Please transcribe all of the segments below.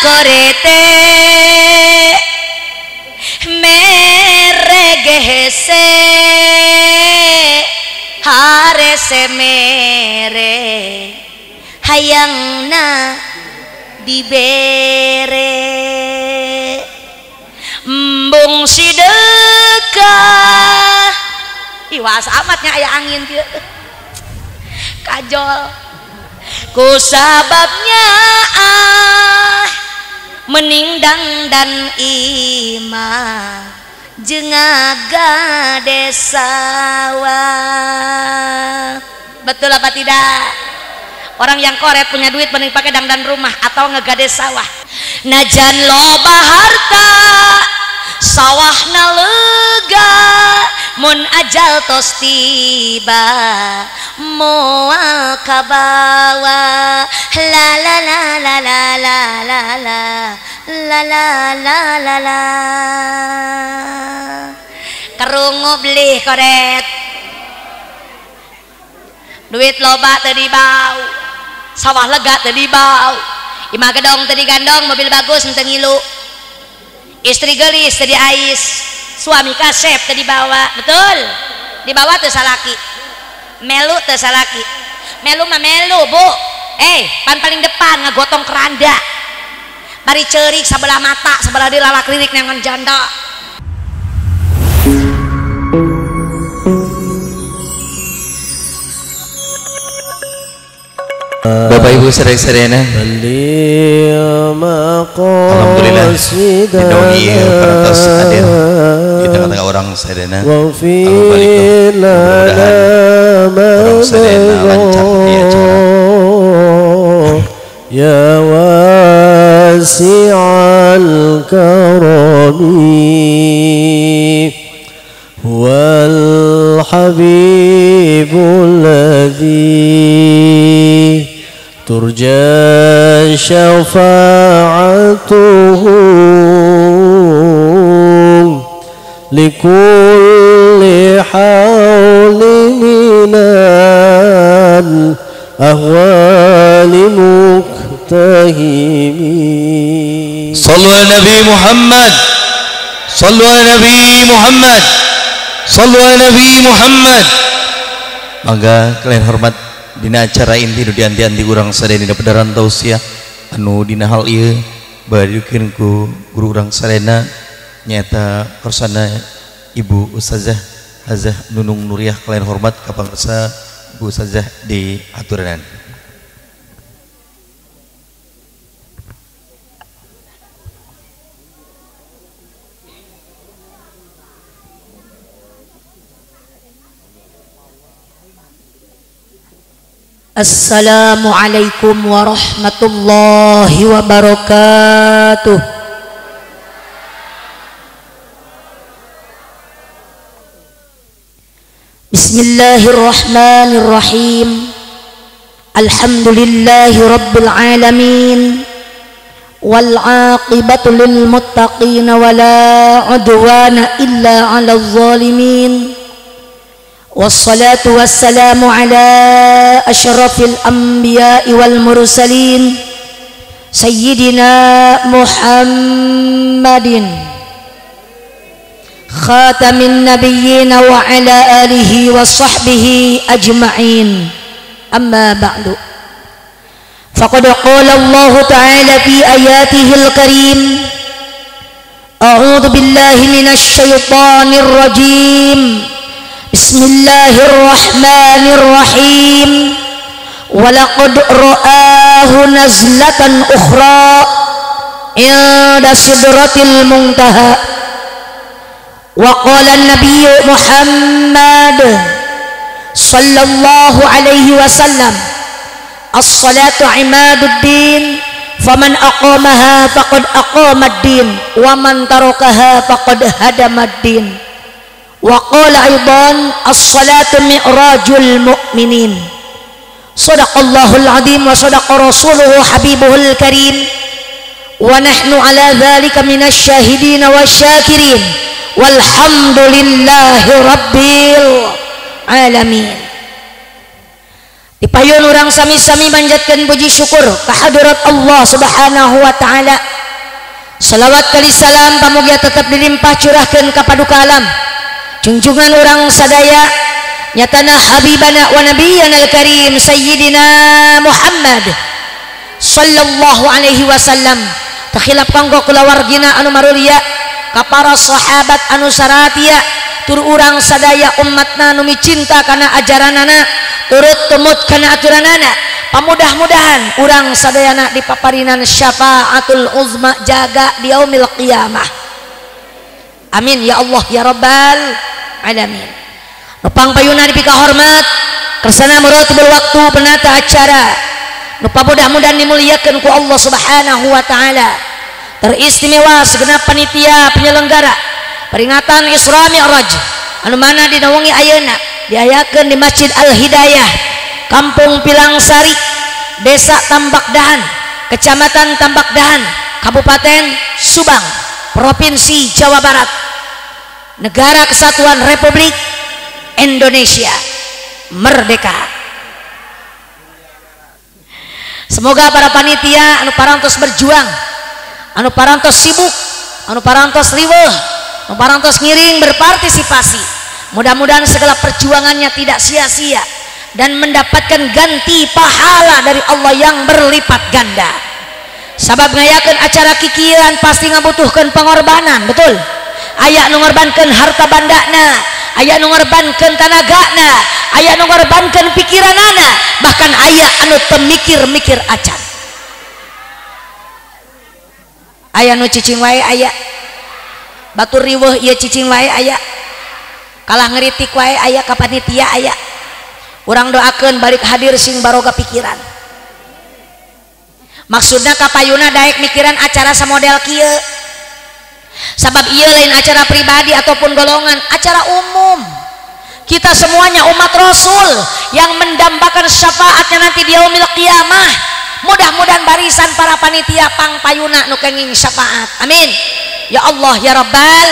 korete meregehese harese mere hayangna dibere embung sidekah iwas amatnya aya angin kieu kajol ku sababnya meningdang dan imah jengaga desawa. Betul apa tidak? Orang yang koret punya duit mending pakai dangdan rumah atau ngegades sawah. Najan loba harta sawahna lega mun ajal tos tiba moal kabawa la la la la la la la la la la la la la kerungu beli koret duit loba teu dibau sawah lega teu dibau imah gedong teu digandong mobil bagus teu ngilu istri gelis teu diais suami kasep teu dibawa betul dibawa teu salaki melu teu salaki melu mah melu bu pan paling depan ngagotong keranda bari ceurik sabelah mata sabelah di lalak lirik nangan janda. Bapak Ibu sedaya-sedayana, alhamdulillah didongi perantos hadir di tengah-tengah orang sedayana. Mudah-mudahan orang sedayana lancar di acara. Ya wasi'al karami wal habibul ladzi turja syafa'atuhu likulli hawli minal ahwali muktahimi. Sallu ala Nabi Muhammad, sallu ala Nabi Muhammad, sallu ala Nabi Muhammad. Mangga kalian hormat dina acara inti nu dianti-anti urang sadaya dina pedaran tausiah anu dina hal ieu barieukeun ku guru urang sadayana nyaeta korsana Ibu Ustazah Hazah Nunung Nuriyah. Kalian hormat ka pangarsa Bu Ustazah di aturanan. Assalamualaikum warahmatullahi wabarakatuh. Bismillahirrahmanirrahim. Alhamdulillahi rabbil alamin wal aqibatu lil muttaqin wala udwana illa 'alal zalimin. Wassalatu wassalamu ala asyrafil anbiya'i wal mursalin sayyidina Muhammadin khatamin nabiyyin wa ala alihi wa sahbihi ajma'in. Amma ba'du. Faqad qala Allah ta'ala fi ayatihil karim a'udzu billahi minasy syaithanir rajim. Bismillahirrahmanirrahim. Walaqad ra'ahu nazlatan ukhra inda sidratil muntaha. Wa qala an-nabiy Muhammad sallallahu alaihi wasallam as-salatu imaduddin faman aqamaha faqad aqamad-din wa man tarakaha faqad hadamad-din. Wa qala aidan as-salatu mi'rajul mu'minin. Shadaqallahul azim wa sadaqa rasuluhu habibuhul karim wa nahnu ala dzalika minasy syahidin wasyakirin walhamdulillahi rabbil alamin. Dipayun urang sami-sami manjatkeun puji syukur ka hadirat Allah Subhanahu wa taala Salawat kali salam pamugia tetap dilimpah curahkeun ka paduka alam junjungan orang sadaya nyatana habibana wa nabiyyana al-karim sayyidina Muhammad sallallahu alaihi wasallam takhilap kanggo kulawargina anu marulia ka para sahabat anu saratia tur urang sadaya umatna nu micinta kana ajaranana turut tumut kana aturanana pamudah-mudahan urang sadayana dipaparinan syafaatul uzma jaga di yaumil qiyamah amin ya Allah ya rabbal alamin. Nupang payuna dipika hormat kersana muratibul waktu penata acara nupa mudah-mudahan dimuliakan ku Allah subhanahu wa ta'ala teristimewa segenap panitia penyelenggara peringatan Isra Mi'raj anu mana dinaungi ayeuna diayakeun di Masjid Al-Hidayah Kampung Pilangsari Desa Tambak Dahan Kecamatan Tambak Dahan Kabupaten Subang Provinsi Jawa Barat Negara Kesatuan Republik Indonesia merdeka. Semoga para panitia anu parantos berjuang, anu parantos sibuk, anu parantos riweuh, anu parantos ngiring berpartisipasi, mudah-mudahan segala perjuangannya tidak sia-sia dan mendapatkan ganti pahala dari Allah yang berlipat ganda. Sabab ngayakeun acara kikiran pasti ngabutuhkeun pengorbanan, betul? Aya nu ngorbankeun harta bandana, aya nu ngorbankeun tanagana, aya nu ngorbankeun pikiranana, bahkan aya anu teu mikir-mikir acan. Aya nu cicing wae aya. Batur riweuh ieu cicing wae aya. Kalah ngeritik wae aya ka panitia aya. Urang doakeun balik hadir sing baroga pikiran. Maksudna kapayuna daek mikiran acara samodel kieu. Sabab ieu lain acara pribadi ataupun golongan, acara umum. Kita semuanya umat Rasul yang mendambakan syafaatnya nanti di yaumil qiyamah. Mudah-mudahan barisan para panitia pangpayuna nu kenging syafaat. Amin. Ya Allah ya Rabbal.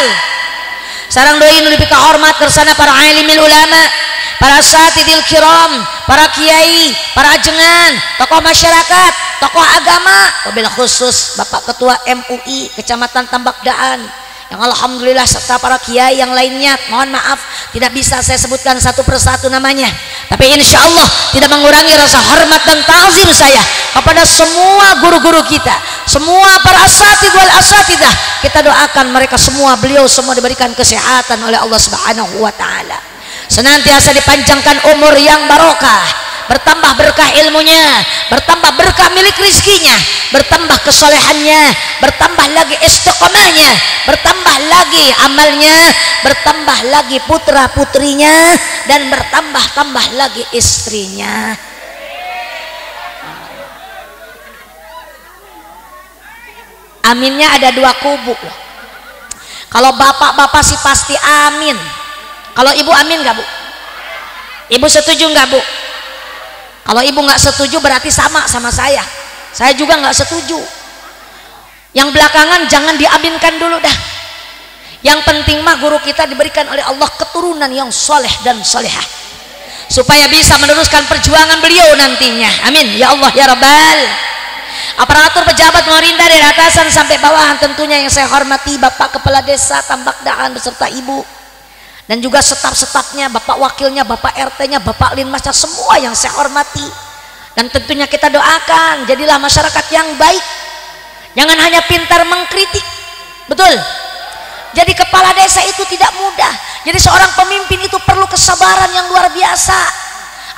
Sareng deui nu dipika hormat kersana para alimil ulama, para asatidil kiram, para kiai, para ajengan, tokoh masyarakat, tokoh agama, wabil khusus Bapak Ketua MUI Kecamatan Tambak Daan yang alhamdulillah serta para kiai yang lainnya. Mohon maaf tidak bisa saya sebutkan satu persatu namanya, tapi insya Allah tidak mengurangi rasa hormat dan ta'zim saya kepada semua guru-guru kita, semua para asatid wal asatidah. Kita doakan mereka semua, beliau semua diberikan kesehatan oleh Allah Subhanahu wa ta'ala, senantiasa dipanjangkan umur yang barokah, bertambah berkah ilmunya, bertambah berkah milik rizkinya, bertambah kesolehannya, bertambah lagi istiqomahnya, bertambah lagi amalnya, bertambah lagi putra putrinya, dan bertambah-tambah lagi istrinya. Aminnya ada dua kubu. Kalau bapak-bapak sih pasti amin. Kalau ibu amin nggak bu? Ibu setuju nggak bu? Kalau ibu nggak setuju berarti sama saya. Saya juga nggak setuju. Yang belakangan jangan diaminkan dulu dah. Yang penting mah guru kita diberikan oleh Allah keturunan yang soleh dan solehah, supaya bisa meneruskan perjuangan beliau nantinya. Amin ya Allah ya Rabbal. Aparatur pejabat pemerintah dari atasan sampai bawahan tentunya yang saya hormati Bapak Kepala Desa Tambak Daan beserta Ibu, dan juga staf-stafnya, Bapak Wakilnya, Bapak RT-nya, Bapak Linmasnya, semua yang saya hormati. Dan tentunya kita doakan jadilah masyarakat yang baik, jangan hanya pintar mengkritik, betul? Jadi kepala desa itu tidak mudah, jadi seorang pemimpin itu perlu kesabaran yang luar biasa,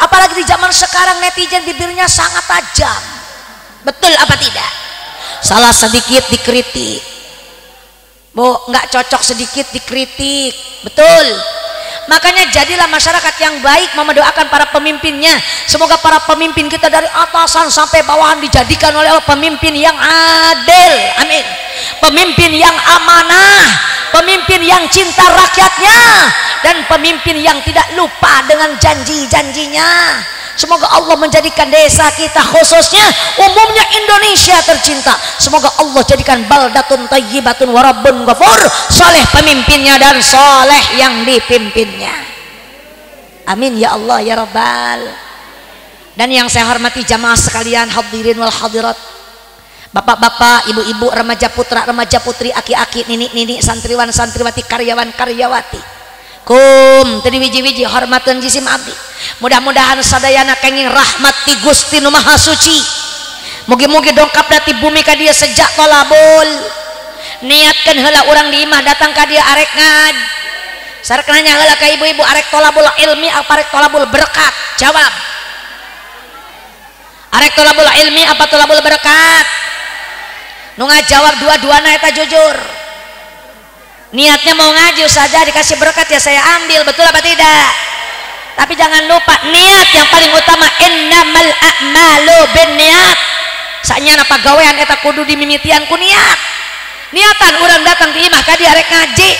apalagi di zaman sekarang netizen bibirnya sangat tajam, betul apa tidak? Salah sedikit dikritik, bu, nggak cocok sedikit dikritik, betul? Makanya jadilah masyarakat yang baik, mendoakan para pemimpinnya, semoga para pemimpin kita dari atasan sampai bawahan dijadikan oleh Allah pemimpin yang adil, amin, pemimpin yang amanah, pemimpin yang cinta rakyatnya, dan pemimpin yang tidak lupa dengan janji-janjinya. Semoga Allah menjadikan desa kita, khususnya umumnya Indonesia tercinta, semoga Allah jadikan baldatun thayyibatun wa rabbun ghafur, soleh pemimpinnya dan soleh yang dipimpinnya. Amin ya Allah ya Rabbal. Dan yang saya hormati jamaah sekalian, hadirin wal hadirat, bapak-bapak, ibu-ibu, remaja putra, remaja putri, aki-aki, nini-nini, santriwan, santriwati, karyawan, karyawati. Kum tadi wiji-wiji hormatan jisim abdi. Mudah-mudahan sadayana kenging rahmati Gusti Nu Maha Suci. Mugi-mugi dongkap dati bumi ka dia sejak tolabul. Niatkeun heula urang di imah datang ka dia arek ngad. Sarek nanya heula ka ibu-ibu arek tolabul ilmi apa arek tolabul berkat? Jawab. Arek tolabul ilmi apa tolabul berkat? Nu ngajawab dua-duana eta jujur. Niatnya mau ngaji saja dikasih berkat ya saya ambil, betul apa tidak? Tapi jangan lupa niat yang paling utama, innamal a'malu binniat. Saknya apa gawean eta kudu dimimitian ku niat. Niatan urang datang di imah ka dia arek ngaji.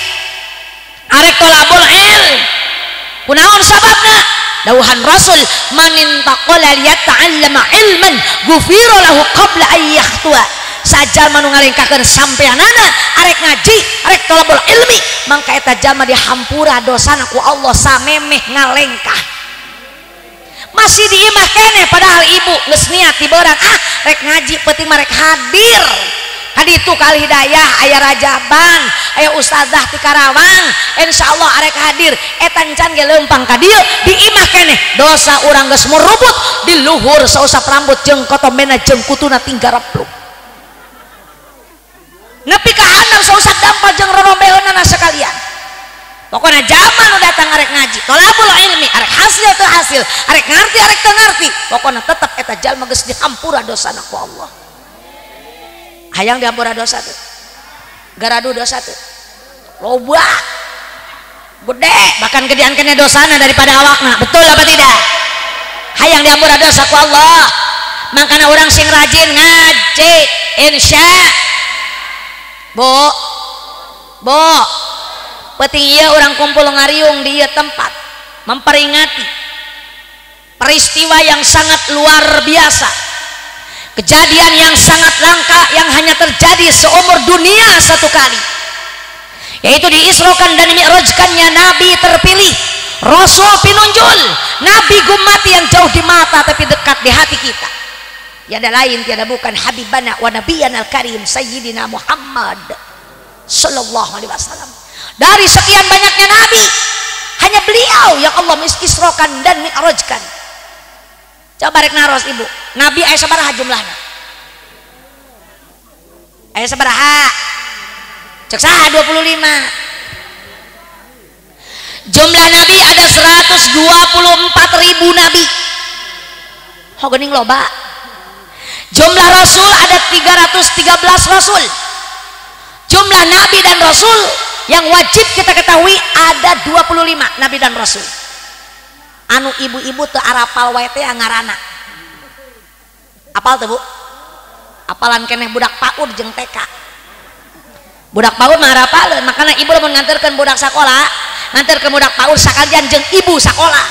Arek tolabul ilm. Kunaon sababna? Dawuhan Rasul, manin taqala liyata'allama ilman ghufira lahu qabla an yakhtua. Sajal manu ngalengkakeun sampeanana arek ngaji, arek tolabul ilmi, mangka eta jalma dihampura dosana ku Allah samemeh ngalengkah. Masih di imah keneh padahal ibu geus niat di beurang rek ngaji penting mah rek hadir. Kaditu kali hidayah aya rajaban, aya ustazah ti Karawang, insyaallah arek hadir eta encan ge leumpang ka dieu di imah keneh dosa urang geus murubut di luhur sausap rambut jeung kotomena jeung kutuna tinggarep. Nepi ka handap sausap dampal jeung rorombeunana sekalian. Pokoknya zaman nu datang arek ngaji, tolabul ilmi, arek hasil teu hasil, arek ngarti arek teu ngarti, pokoknya tetep eta jalma geus dihampura dosana ku Allah. Hayang dihampura dosa teu? Garadu dosa teu? Loba. Gede, bahkan gedean kena dosana daripada awakna. Betul apa tidak? Hayang dihampura dosa ku Allah. Makana urang sing rajin ngaji, insya Bo, penting ieu urang kumpul ngariung di ieu tempat memperingati peristiwa yang sangat luar biasa, kejadian yang sangat langka yang hanya terjadi seumur dunia satu kali, yaitu diisrokan dan mi'rajkannya Nabi terpilih, Rasul pinunjul, Nabi gumati yang jauh di mata tapi dekat di hati kita. Tiada lain tiada bukan habibana wa nabiyana al-karim sayyidina Muhammad sallallahu alaihi wasallam. Dari sekian banyaknya nabi, hanya beliau yang Allah isrokan dan mi'rajkan. Coba rek naros ibu, nabi aya sabaraha jumlahna? Aya sabaraha? Cek saha 25. Jumlah nabi ada 124.000 nabi. Ho geuning loba. Jumlah rasul ada 313 rasul. Jumlah nabi dan rasul yang wajib kita ketahui ada 25 nabi dan rasul. Anu ibu-ibu teu arapal wae teh ngaranna. Apal teu Bu? Apalan keneh budak PAUD jeung TK. Budak PAUD mah arapaleun, makana ibu lamun nganterkeun budak sakola, nganterkeun budak PAUD sakalian jeung ibu sakola.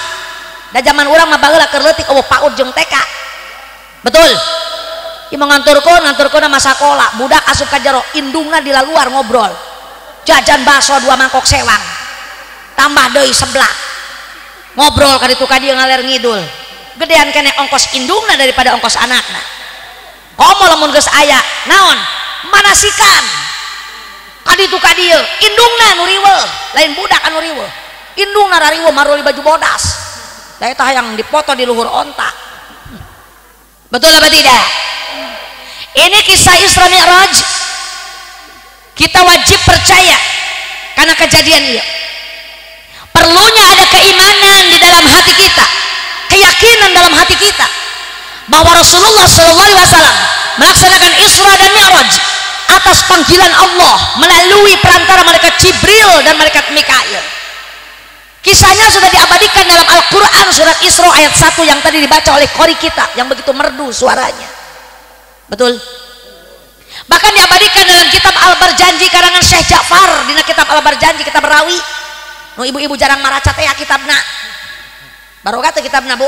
Da zaman urang mah baheula keur leutik eueuh PAUD jeung TK. Betul? Ima nganturkeun nama sakola, budak asup ka jero, indungna di luar ngobrol. Jajan bakso 2 mangkok sewang. Tambah deui seblak. Ngobrol ka ditu ka dieu ngaler ngidul. Gedean keneh ongkos indungna daripada ongkos anakna. Komo lamun geus aya, naon? Manasikan. Ka ditu ka dieu, indungna nu riweuh, lain budak anu riweuh. Indungna rariweuh maruli baju bodas. Da eta hayang dipoto di luhur onta. Betul apa tidak? Ini kisah Isra Mi'raj. Kita wajib percaya karena kejadian ini. Perlunya ada keimanan di dalam hati kita, keyakinan dalam hati kita bahwa Rasulullah SAW melaksanakan Isra dan Mi'raj atas panggilan Allah melalui perantara malaikat Jibril dan malaikat Mikail. Kisahnya sudah diabadikan dalam Al-Quran surat Isra ayat 1 yang tadi dibaca oleh qori kita yang begitu merdu suaranya. Betul. Bahkan diabadikan dalam kitab Al-Barjanji karangan Syekh Ja'far, dina kitab Al-Barjanji kitab rawi. Nu ibu-ibu jarang maraca teh kitabna. Barokah teh kitabna Bu.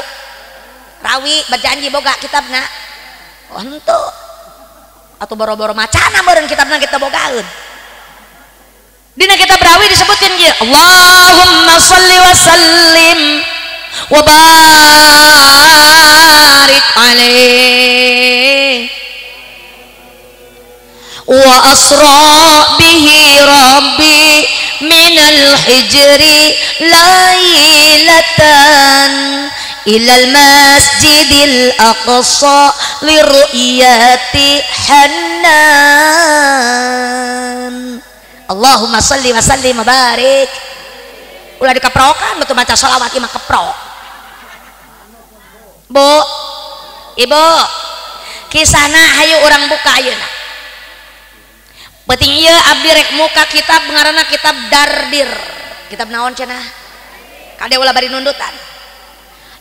Rawi berjanji boga kitabna. Oh henteu. Atuh boro-boro macana meureun kitabna kita bogaeun. Dina kitab rawi disebutkeun kieu, Allahumma shalli wa sallim wa barik alaihi wa asra bihi rabbi minal hijri lailatan ilal masjidil aqsa liru'yati hannan. Allahumma salli wa sallim wa barik. Ulah dikeprokan betul maca sholawat imah keprok. Bu, ibu, kisana hayu orang buka ayeuna. Penting ieu abdi rek muka kitab ngaranna kitab Dardir. Kitab naon cenah? Kade ulah bari nundutan.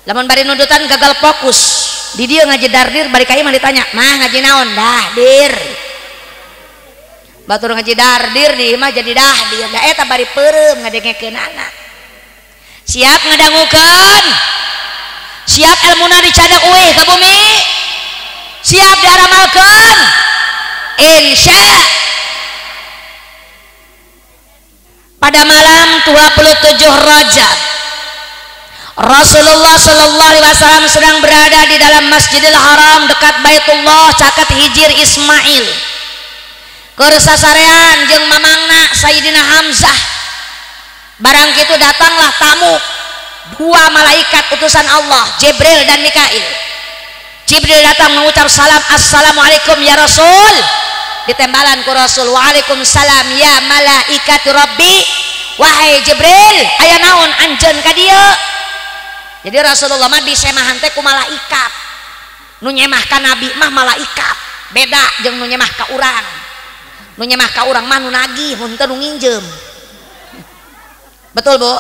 Lamun bari nundutan gagal fokus. Di dieu ngaji Dardir bari ka imah ditanya, "Mah ngaji naon?" Dahdir. Batur ngaji Dardir di imah jadi dahdir. Da eta bari peureum ngadengekeunana. Siap ngadangukeun. Siap ilmuna dicadak eueuh ka bumi. Siap diaramalkeun. Insya pada malam 27 Rajab Rasulullah Shallallahu Alaihi Wasallam sedang berada di dalam Masjidil Haram dekat Baitullah caket Hijir Ismail. Kersasarean jeung mamangna Sayyidina Hamzah. Barang kitu datanglah tamu dua malaikat utusan Allah, Jibril dan Mikail. Jibril datang mengucap salam, "Assalamualaikum ya Rasul." Ditembalan ku Rasul, "Waalaikumsalam ya malaikat Rabbi." Wahai Jibril, aya naon anjeun ka dieu? Jadi Rasulullah mah disemahan teh ku malaikat. Nu nyemah ka nabi mah malaikat. Beda jeung nu nyemah ka urang. Nu nyemah ka urang mah nu nagih, mun teu nu nginjem. Betul, Bu?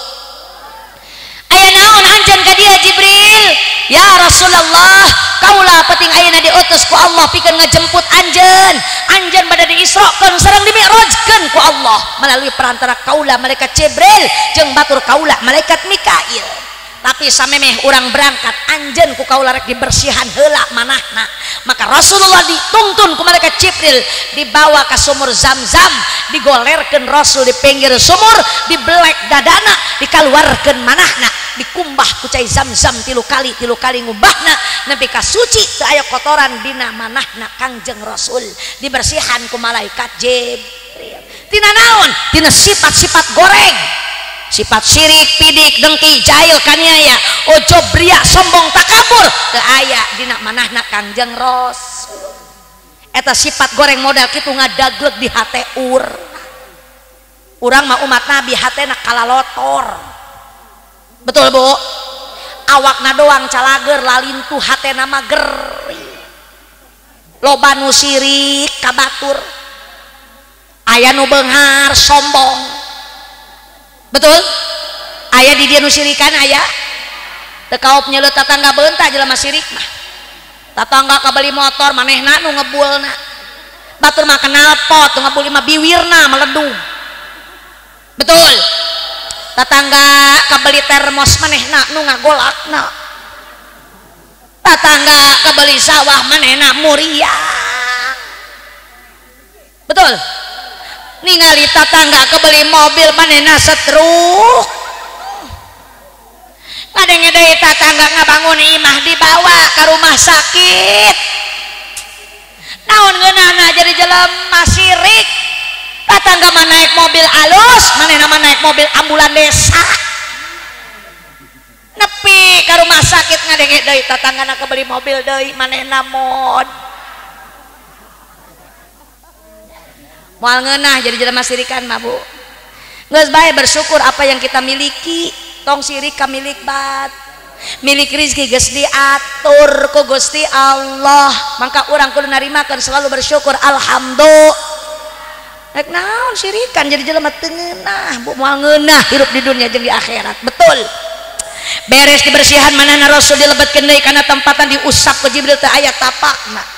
Aya naon anjeun ka dieu Jibril? Ya Rasulullah, kaulah penting ayeuna diutus ku Allah pikeun ngajemput anjeun. Anjeun bade diisrokeun sareng dimi'rajkeun ku Allah melalui perantara kaulah malaikat Jibril jeung batur kaulah malaikat Mikail. Tapi samemeh urang berangkat anjeun ku kaulah rek dibersihan heula manahna. Maka Rasulullah dituntun ku malaikat Jibril dibawa ke sumur Zamzam, digolerkeun Rasul di pinggir sumur, dibelek dadana, dikaluarkeun manahna, dikumbah ku cai Zamzam tilu kali ngubahna nepi ka suci teu aya kotoran dina manahna Kangjeng Rasul, dibersihan ku malaikat Jibril. Tina naon? Tina sifat-sifat goreng. Sifat syirik, pidik, dengki, jahil, kaniaya, ujub, ria, sombong, takabur teu aya dina manahna Kangjeng Rasul. Eta sifat goreng modal kitu ngadagleg di hate urang mah umat Nabi hatena kalalotor. Betul, Bu? Awakna doang calager lalintu hatena mah geri. Loba nu sirik kabatur. Aya nu beunghar sombong. Betul? Aya di dia nu sirikan aya. Teu kaop nyeuleut tatangga beunta jelema sirik mah. Tatangga kabeli motor manehna nu ngebulna. Batur mah kenal pot nu ngebul mah biwirna meledung. Betul? Tatangga kabeli termos manehna nu ngagolakna. Tatangga kabeli sawah manehna muriang. Betul? Ningali tatangga kebeli mobil manehna setruk. Ngadenge deui tatangga ngabangun imah dibawa ke rumah sakit. Naon ngeunana jadi jelema sirik. Tatangga mah naik mobil alus, manehna mah naik mobil ambulan desa. Nepi ke rumah sakit ngadenge deui tatanggana kebeli mobil deui manehna mod. Moal ngeunah jadi jelema sirikan mah, Bu. Geus bae bersyukur apa yang kita miliki, tong sirik ka milik bat. Milik rezeki geus diatur ku Gusti Allah. Maka urang kudu narimakeun selalu bersyukur alhamdulillah. Rek naon sirikan jadi jelema teu ngeunah, Bu. Moal ngeunah hirup di dunia jeung di akhirat. Betul. Beres dibersihan manehna Rasul dilebetkeun deui kana tempatan diusap ku Jibril teu aya tapakna.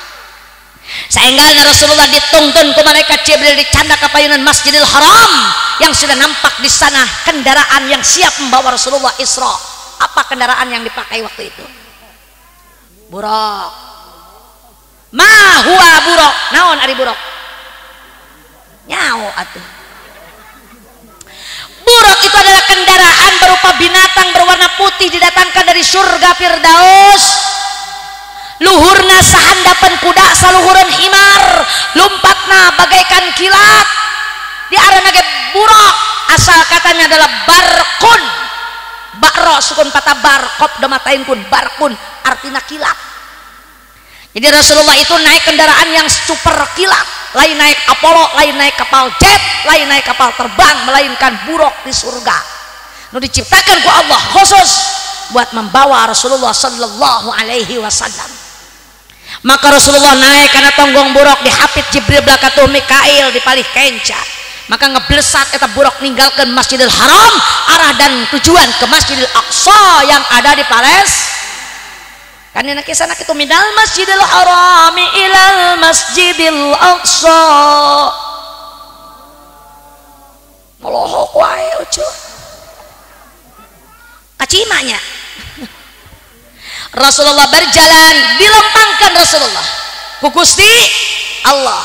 Saenggalna Rasulullah dituntun ku malaikat Jibril dicanda ka payunan Masjidil Haram yang sudah nampak di sana kendaraan yang siap membawa Rasulullah Isra. Apa kendaraan yang dipakai waktu itu? Buraq. Ma huwa buraq? Naon ari buraq? Nyao atuh. Buraq itu adalah kendaraan berupa binatang berwarna putih didatangkan dari surga Firdaus. Luhurna sahandapan kuda saluhuran himar, lompatna bagai melahirkan kilat diarana ge buruk, asal katanya adalah barkun, bakro sukun patah barkop damatain kun barkun artinya kilat. Jadi Rasulullah itu naik kendaraan yang super kilat, lain naik Apollo, lain naik kapal jet, lain naik kapal terbang, melainkan buruk di surga nu diciptakan ku Allah khusus buat membawa Rasulullah sallallahu alaihi wasallam. Maka Rasulullah naik karena tonggong buruk dihapit Jibril belakatuh Mikail dipalih kenca, maka ngeblesat eta buruk ninggalkan Masjidil Haram arah dan tujuan ke Masjidil Aqsa yang ada di Palestina. Kan dina kisah kitu minal Masjidil Harami ilal Masjidil Aqsa. Melohok wae ucuy. Kacimanya. Rasulullah berjalan, dilempangkan Rasulullah ku Gusti Allah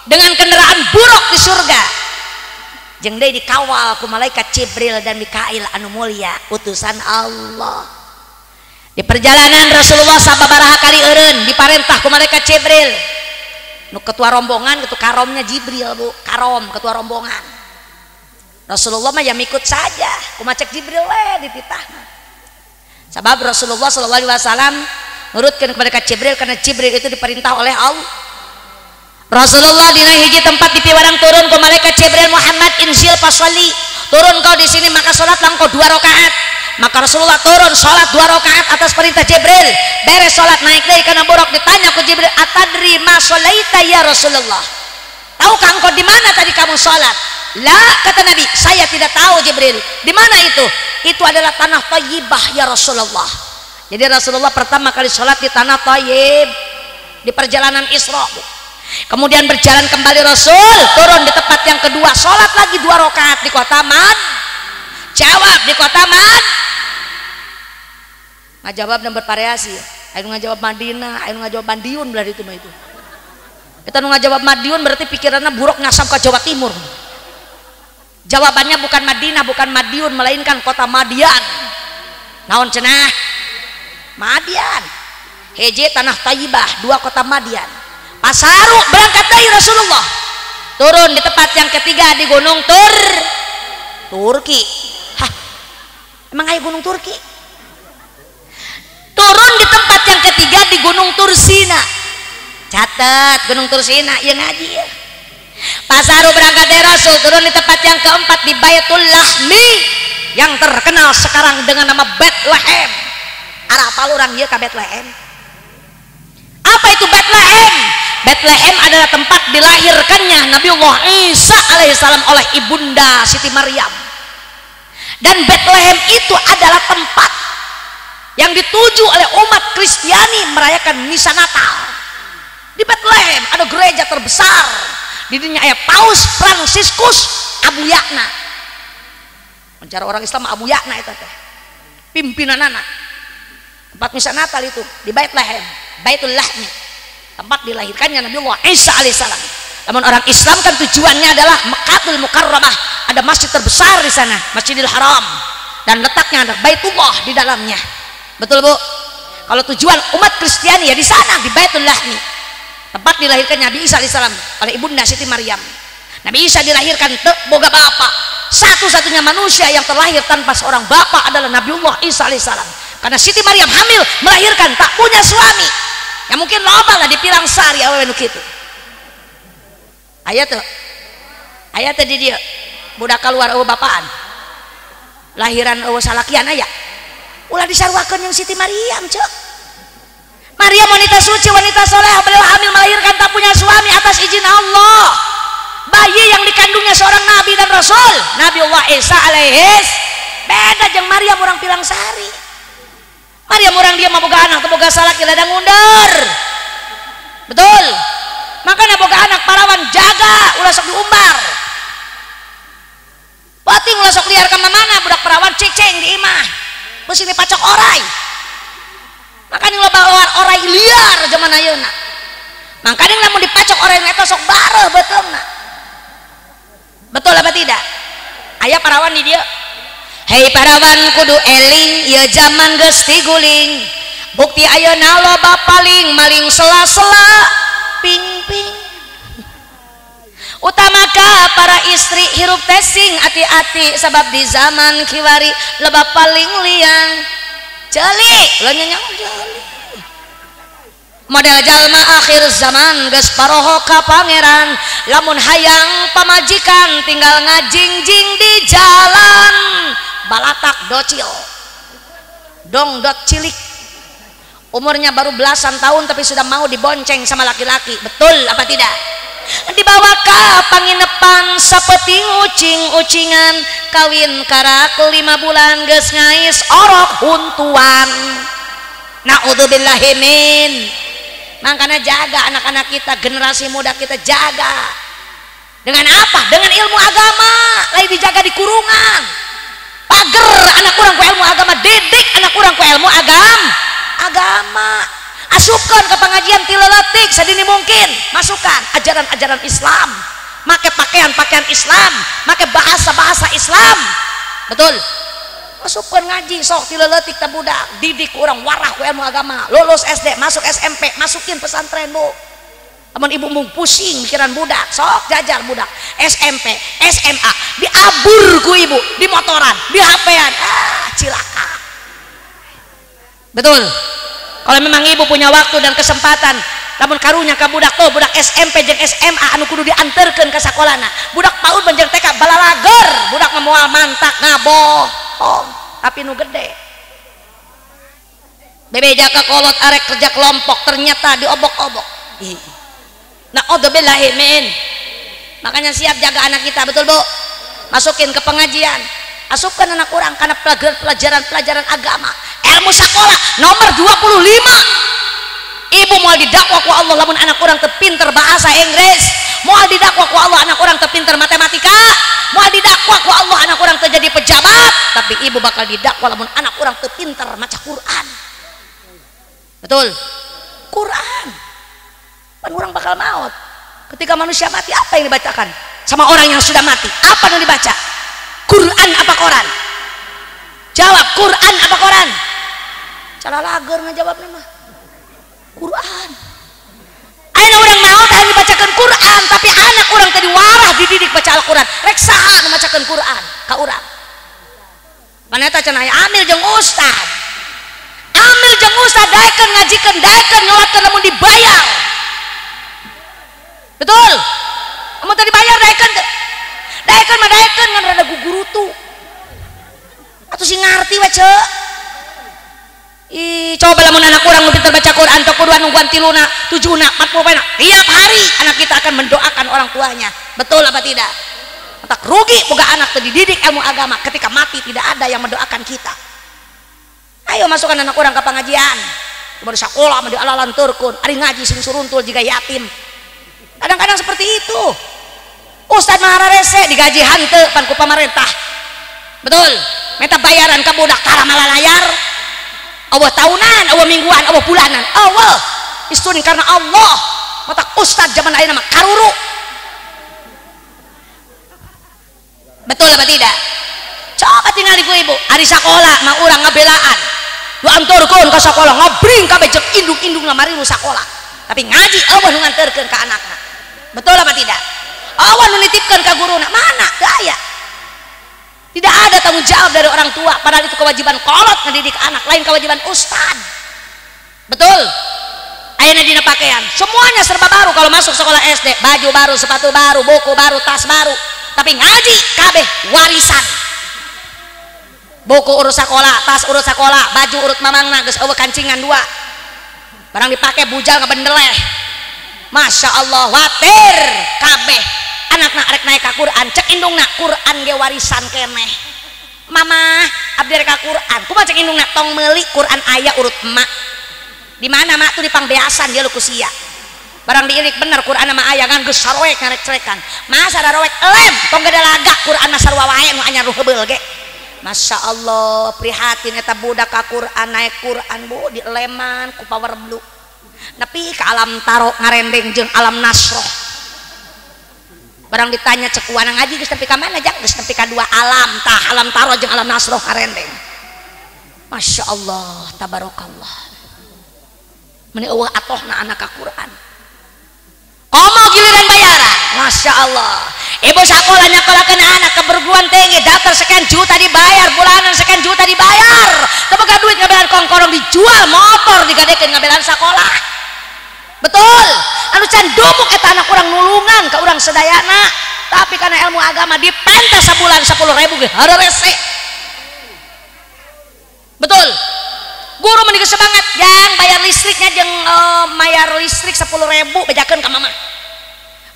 dengan kendaraan buruk di surga. Jeung deui dikawal ku malaikat Jibril dan Mikail anu mulia utusan Allah. Di perjalanan Rasulullah sababaraha kali eureun diparentah ku malaikat Jibril. Nu ketua rombongan itu karomnya Jibril, Bu. Karom ketua rombongan. Rasulullah mah ya ikut saja, kumacek Jibril we dititahna. Sabab Rasulullah sallallahu alaihi wasallam nurutkeun kepada Jibril karena Jibril itu diperintah oleh Allah. Rasulullah dina hiji tempat di piwarang turun ku malaikat Jibril, Muhammad insil pasolli, turun kau di sini maka salat langkau 2 rakaat. Maka Rasulullah turun salat 2 rakaat atas perintah Jibril. Beres salat naik deui kana buruk ditanya ku Jibril, "Atadri ma sholaita ya Rasulullah?" Tahukah engkau di mana tadi kamu salat? La, kata Nabi, saya tidak tahu Jibril. Di mana itu? Itu adalah tanah Thayyibah ya Rasulullah. Jadi Rasulullah pertama kali sholat di tanah Thayyib di perjalanan Isra. Kemudian berjalan kembali Rasul, turun di tempat yang kedua, sholat lagi 2 rakaat di kota Mad. Jawab di kota Mad. Ngajawab dan bervariasi. Ayo ngajawab Madinah, ayo ngajawab Madiun belah itu mah itu. Kita ngajawab Madiun berarti pikirannya buruk ngasam ke Jawa Timur. Jawabannya bukan Madinah, bukan Madiun, melainkan kota Madian. Naon cenah? Madian. Hiji tanah Thayyibah, 2 kota Madian. Pasaru berangkat dari Rasulullah. Turun di tempat yang ketiga di Gunung Turki. Hah? Emang aya Gunung Turki? Turun di tempat yang ketiga di Gunung Tursina. Catat Gunung Tursina, ieu ngaji ya. Pasaru berangkat dari Rasul, turun di tempat yang keempat di Baitul Lahmi yang terkenal sekarang dengan nama Bethlehem. Arah palurang ieu ka Bethlehem. Apa itu Bethlehem? Bethlehem adalah tempat dilahirkannya Nabiullah Isa alaihissalam oleh ibunda Siti Maryam. Dan Bethlehem itu adalah tempat yang dituju oleh umat Kristiani merayakan misa Natal. Di Bethlehem ada gereja terbesar. Di dunia ayah Paus Fransiskus Abu Yakna. Mencara orang Islam Abu Yakna itu teh. Pimpinan anak. Tempat misa Natal itu di Bethlehem, Baitul Lahmi. Tempat dilahirkannya Nabiullah Isa alaihissalam. Namun orang Islam kan tujuannya adalah Mekkatul Mukarramah. Ada masjid terbesar di sana, Masjidil Haram. Dan letaknya ada Baitullah di dalamnya. Betul Bu? Kalau tujuan umat Kristiani ya di sana di Baitul Lahmi. Tempat dilahirkan Nabi Isa alaihissalam oleh ibunda Siti Maryam. Nabi Isa dilahirkan boga bapak. Satu-satunya manusia yang terlahir tanpa seorang bapak adalah Nabiullah Isa alaihissalam. Karena Siti Maryam hamil melahirkan tak punya suami. Ya mungkin loba lah di Pirang Sari awewe nu kitu. Aya tuh. Aya teh di dieu. Budak keluar eueuh bapaan. Lahiran eueuh salakian aya. Ulah disarwakeun yang Siti Maryam, cek. Maryam wanita suci, wanita soleh, beliau hamil melahirkan tak punya suami atas izin Allah. Bayi yang dikandungnya seorang nabi dan rasul, Nabiullah Isa alaihis. Beda jeung Maryam orang Pilang Sari. Maryam orang dia mau boga anak, boga salaki ladang mundur. Betul. Makanya boga anak parawan jaga, ulah sok diumbar. Penting ulah sok liar ka mana budak perawan cicing di imah. Pusing dipacok orai. Makanya lo bawa orai liar zaman ayeuna. Makanya lamun dipacok orai eta sok bareuh beutleungna. Betul apa tidak? Aya parawan di dieu. Hei parawan kudu eling, ieu zaman geus tiguling. Bukti ayeuna loba paling maling sela-sela ping-ping. Utamaka para istri hirup tesing hati-hati sabab di zaman kiwari lebah paling liang jeli lo nyanyang jeli model jalma akhir zaman geus paroho ka pangeran lamun hayang pamajikan tinggal ngajingjing di jalan balatak docil dong dot cilik umurnya baru belasan tahun tapi sudah mau dibonceng sama laki-laki, betul apa tidak? Dibawa ke panginepan sapeting ucing-ucingan kawin karak 5 bulan geus ngais orok huntuan. Naudzubillahi min. Makanya jaga anak-anak kita, generasi muda kita jaga. Dengan apa? Dengan ilmu agama. Lain dijaga di kurungan. Pager anak kurang ku ilmu agama, didik anak kurang ku ilmu agama. Asupkan ke pengajian tileletik sedini mungkin, masukkan ajaran-ajaran Islam, make pakaian-pakaian Islam, make bahasa-bahasa Islam, betul. Masukkan ngaji sok tileletik tabudak, didik orang warah ku ilmu agama, lulus SD, masuk SMP, masukin pesantren bu. Amun ibu mung pusing mikiran budak, sok jajar budak SMP, SMA, diabur ku ibu, di motoran, di HP-an, cilaka. Betul. Kalau memang ibu punya waktu dan kesempatan namun karunya ka budak tuh budak SMP jeung SMA anu kudu dianterkeun ka sakolana budak PAUD jeung TK balalager budak moal mantak ngabohong tapi nu gede bebeja ka kolot arek kerja kelompok ternyata diobok-obok. Naudzubillahi min. Makanya siap jaga anak kita, betul bu, masukin ke pengajian, asupkan anak orang karena pelajaran agama ilmu sekolah nomor 25. Ibu mau didakwa ku Allah lamun anak orang terpinter bahasa Inggris, mau didakwa ku Allah anak orang terpinter matematika, mau didakwa ku Allah anak orang terjadi pejabat, tapi ibu bakal didakwa lamun anak orang terpinter maca Quran. Betul, Quran kan orang bakal maut. Ketika manusia mati apa yang dibacakan sama orang yang sudah mati? Apa yang dibaca? Quran apa Quran? Jawab, Quran apa Quran? Cara lager ngejawabnya mah Quran. Aina orang mau tadi dibacakan Quran, tapi anak orang tadi warah dididik baca Al-Quran. Rek saha membacakan Quran ka urang. Maneta cenah amil jeung ustad. Amil jeung ustad daekeun ngajikeun daekeun nyolatkeun lamun dibayar. Betul. Amun tadi dibayar daekeun mah daekeun ngan rada gugurutu. Atuh sing ngarti we ceuk. Coba lamun anak orang lebih terbaca Quran tok kuduan nungguan 3, 7, 40 tiap hari anak kita akan mendoakan orang tuanya, betul apa tidak? Tak rugi boga anak terdidik ilmu agama ketika mati tidak ada yang mendoakan kita. Ayo masukkan anak orang ke pengajian, baru sekolah mah dialalanturkeun ari ngaji sing suruntul jiga yatim. Kadang-kadang seperti itu. Ustad mahararese digaji hanteu pan ku pamarentah, betul, minta bayaran ka budak tara malalayar. Allah tahunan, Allah mingguan, Allah bulanan, Allah istun karena Allah. Mata ustad zaman ayeuna mah karuru. Betul apa tidak? Coba tinggal ibu ibu ari sakola mah urang ngabelaan dianturkeun ka sakola ngabring kabeh jeung indung-indung lamari nu sakola tapi ngaji Allah nu nganterkeun ka anakna. Betul apa tidak? Allah nu nitipkeun ka guruna mana teu aya. Tidak ada tanggung jawab dari orang tua, padahal itu kewajiban kolot ngedidik anak, lain kewajiban ustad. Betul. Ayeuna dina pakaian semuanya serba baru kalau masuk sekolah SD, baju baru, sepatu baru, buku baru, tas baru, tapi ngaji kabeh warisan. Buku urut sekolah, tas urut sekolah, baju urut mamangna geus eueuh kancingan 2. Barang dipake bujal ngabendeleh. Masya Allah, watir kabeh anakna arek naik ka Quran, cek indungna Quran ge warisan keneh. Mama abdi rek ka Quran, kumaha cek indungna tong meuli Quran aya urut emak. Di mana mak tuh di pangbeasan dia lu kusia. Barang diirik bener Quran mah aya kan geus saroek ngarek-cerekan. Masa daroek lem tong gede lagak Quran sarua wae nu anyar nu heubeul ge. Masya Allah, prihatin eta budak ka Quran naik Quran bu di leman ku power blue. Nepi ka alam taro ngarendeng jeung alam nasroh. Barang ditanya cek wana ngaji geus nepi ka mana jak geus nepi ka 2 alam tah alam taro jeung alam nasroh karendeng. Masya Allah, tabarakallah. Meni eueuh atohna anak ka Quran. Omong giliran bayaran Masya Allah. Ibu sekolah nyekolahkan anak ke perguruan tinggi, daftar sekian juta dibayar, bulanan sekian juta dibayar, tebaga duit ngabelan kongkorong, dijual motor digadekeun ngabelan sekolah. Betul, anu can dumuk eta anak urang nulungan ke urang sedayana, tapi karena ilmu agama dipentas sebulan 10.000 ge hararese. Betul, guru mending semangat yang bayar listriknya jeung bayar listrik 10.000 bejakeun ka mama,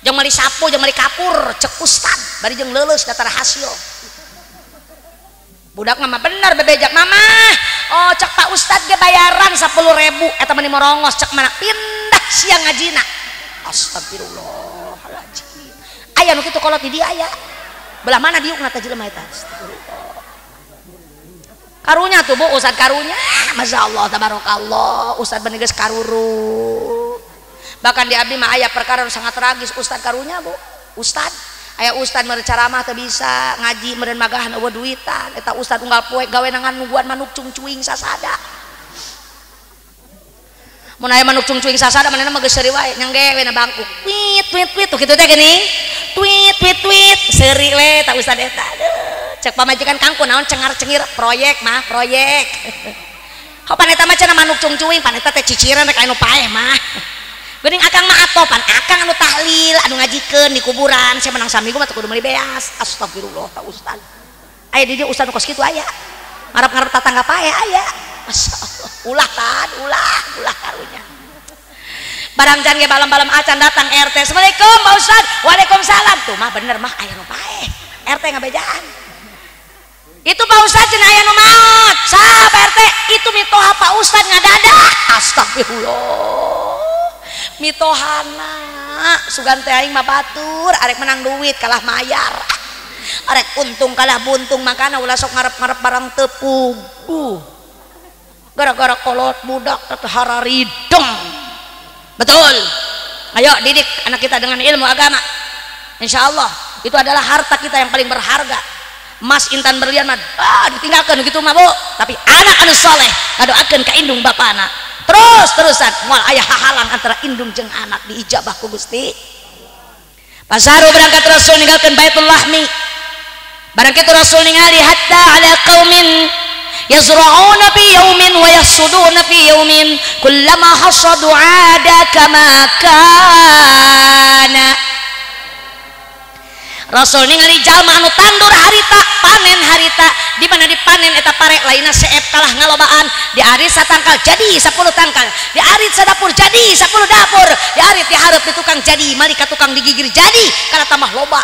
jeung meuli sapu jeung meuli kapur cek ustad bari jeung leuleus datar hasil. Budak mama bener bebejak mama, oh cek pak ustad ge bayaran 10.000 eta meni morongos cek mana pindah siang ngajina. Astagfirullahaladzim, aya nu kitu kolot di dia aya belah mana diukna teh jelema eta. Karunya tuh bu, ustad karunya, masya Allah, tabarakallah, ustad bener geus karuru. Bahkan di abdi mah aya perkara sangat tragis ustad karunya bu, ustad aya ustad mere caramah teu bisa ngaji meureun magahan eueuh duitan, eta ustad unggal poe gawe nangan nungguan manuk cungcuing sasada. Mun aya manuk cungcuing sasada manehna mah geus seuri wae nyanggewe na bangku. Tweet tuh kitu teh geuning. Tweet seuri we ta ustad eta. Cek pamajikan kangku naon cengar-cengir proyek mah proyek. Hau paneta mah cenah manuk cungcuing, paneta teh ciciren rek anu paeh mah. Geuning akang mah atopan, akang anu tahlil, anu ngajikeun di kuburan, saya menang saminggu mah teu kudu meuli beas. Astagfirullah ta ustad. Aya di dieu ustad nu kos kitu aya. Ngarep-ngarep tatangga paeh aya. Masyaallah. Ulah kan, ulah karunya. Barang can ge balam-balam acan datang RT. Assalamualaikum Pak Ustad. Waalaikumsalam. Tuh mah bener mah aya nu paeh. RT ngabejaan. Itu Pak Ustad cenah aya nu maot. Saha Pak RT? Itu mitoha Pak Ustad ngadadak. Astagfirullah. Mitohana sugan teh aing mah batur arek menang duit kalah mayar. Arek untung kalah buntung makana ulah sok ngarep-ngarep barang tepung. Gara-gara kolot budak teh hararideng. Betul. Ayo didik anak kita dengan ilmu agama. Insya Allah itu adalah harta kita yang paling berharga. Emas intan berlian mah ditinggalkan gitu mah bu. Tapi anak anu soleh ngadoakeun ka indung bapana. Terusan moal aya hahalan antara indung jeung anak diijabah ku Gusti. Pasaru berangkat Rasul ninggalkeun Baitul Lahmi. Barang kitu Rasul ningali hatta ala qaumin yazra'una fi yaumin wa yahsuduna fi yaumin kullama hasadu 'ada kama kana. Rasul ningali jalma anu tandur harita panen harita di mana dipanen eta pare lainna seep kalah ngalobaan di arit satangkal jadi 10 tangkal di arit sadapur jadi 10 dapur di arit dihareup di tukang jadi malika tukang digigir jadi kana tambah loba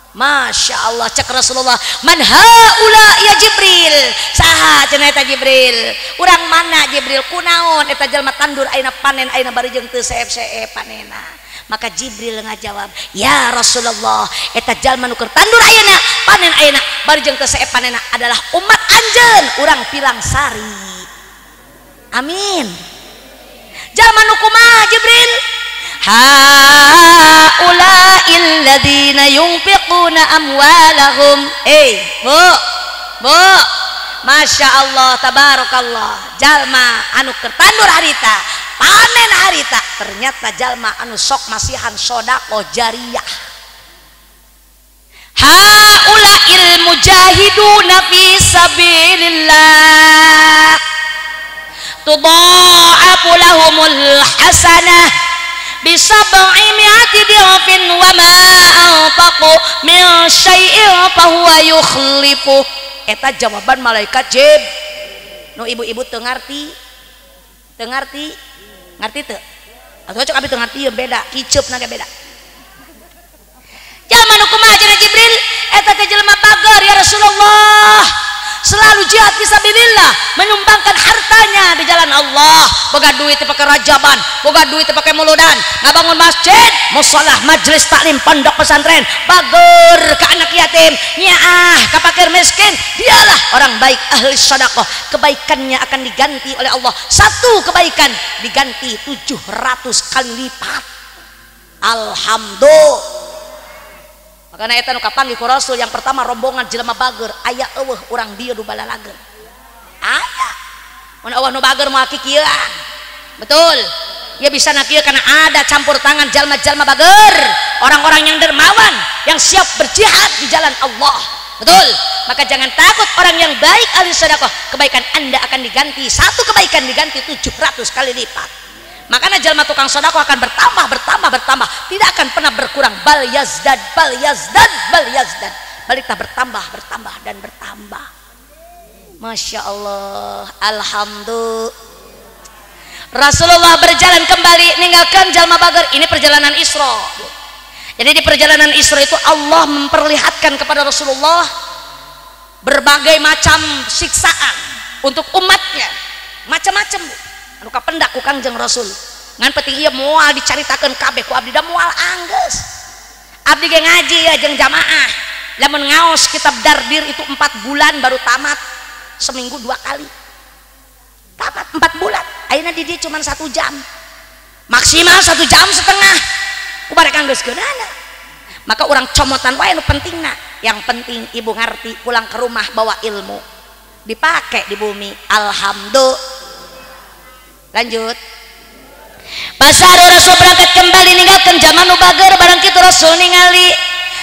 Masya Allah. Cek Rasulullah man haula ya Jibril saha cenah eta Jibril urang mana Jibril kunaon eta jalma tandur ayeuna panen ayeuna bari jeung teu seep-seep panena. Maka Jibril ngajawab ya Rasulullah eta jalma nu keur tandur ayeuna panen ayeuna bari jeung teu seep panena adalah umat anjeun urang pilang sari. Amin. Jalma nu kumaha Jibril? Haula'il ladzina yunfiquna amwalahum. Bu, Masya Allah tabarakallah, jalma anu keur tandur harita panen harita ternyata jalma anu sok masihan sodako jariyah. Haula'il mujahiduna fi sabilillah tudha'afu lahumul hasanah bisab'i mi'ati dirfin wa ma anfaqu min syai'in fahuwa yukhlifu. Eta jawaban malaikat Jib. Nu ibu-ibu teu ngarti teu? Atuh cok abi teu ngarti ye beda, kiceupna ge beda. Jalma nu kumaha cenah Jibril? Eta teh jelema bager ya Rasulullah. Selalu jihad fisabilillah, menyumbangkan hartanya di jalan Allah. Boga duit dipakai rajaban, boga duit dipakai muludan, ngabangun masjid, musolah, majelis taklim, pondok pesantren, bager ke anak yatim, nyaah ke fakir miskin. Dialah orang baik ahli sedekah. Kebaikannya akan diganti oleh Allah. Satu kebaikan diganti 700 kali lipat. Alhamdulillah. Karena eta nu kapanggih ku Rasul yang pertama rombongan jelema bager aya eueuh urang dieu nu balalageun aya mun eueuh nu bager moal kikieuan betul ya bisa nakil karena ada campur tangan jalma-jalma bager, orang-orang yang dermawan yang siap berjihad di jalan Allah. Betul. Maka jangan takut orang yang baik ahli sedekah, kebaikan Anda akan diganti, satu kebaikan diganti 700 kali lipat. Makanya jalma tukang sedekah akan bertambah, tidak akan pernah berkurang. Bal yazdad, bal yazdad, bal yazdad. Baliklah bertambah dan bertambah. Masya Allah, alhamdulillah. Rasulullah berjalan kembali meninggalkan jalma bager. Ini perjalanan Isra. Jadi di perjalanan Isra itu Allah memperlihatkan kepada Rasulullah berbagai macam siksaan untuk umatnya, macam-macam. Anu kapendak ku Kangjeng Rasul. Ngan penting ieu moal dicaritakeun kabeh ku abdi da moal anggeus. Abdi ge ngaji ya jeung jamaah. Lamun ngaos kitab Dardir itu 4 bulan baru tamat. Seminggu 2 kali. Tamat 4 bulan. Ayeuna di dieu cuma 1 jam. Maksimal 1 jam setengah. Kubarek anggeus geunana. Maka orang comotan wae nu pentingna. Yang penting ibu ngerti, pulang ke rumah bawa ilmu. Dipakai di bumi. Alhamdulillah. Lanjut. Pasar Rasul berangkat kembali ninggalkan zaman nu bager barang kitu Rasul ningali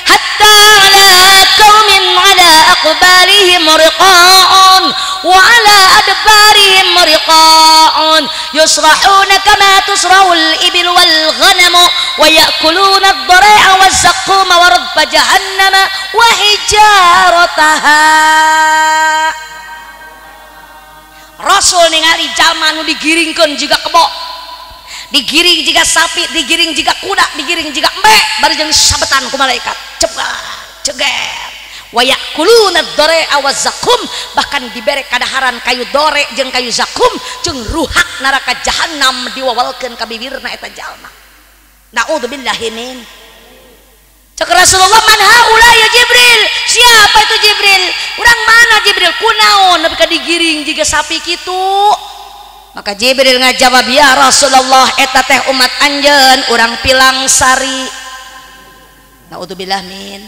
hatta ala qaumin ala aqbalihim riqa'un wa ala adbarihim riqa'un yusrahuna kama tusrahul ibil wal ghanamu wa ya'kuluna ad-dara'a waz-zaquma wa radba jahannama wa hijarataha. Rasul ningali jalma nu digiringkeun jiga kebo, digiring jiga sapi, digiring jiga kuda, digiring jiga embe, bari jeung sabetan ku malaikat. Ceger. Wa yakuluna ad-dara'a waz-zaqum, bahkan dibere kadaharan kayu dore jeung kayu zakum jeung ruhak neraka jahanam diwawalkeun ka bibirna eta jalma. Naudzubillahi min. Cek Rasulullah, man haula ya Jibril? Siapa itu Jibril? Urang mana Jibril? Kunaon nepi ka digiring jiga sapi kitu? Maka Jibril ngajawab, ya Rasulullah eta teh umat anjeun urang pilang sari. Naudzubillah min.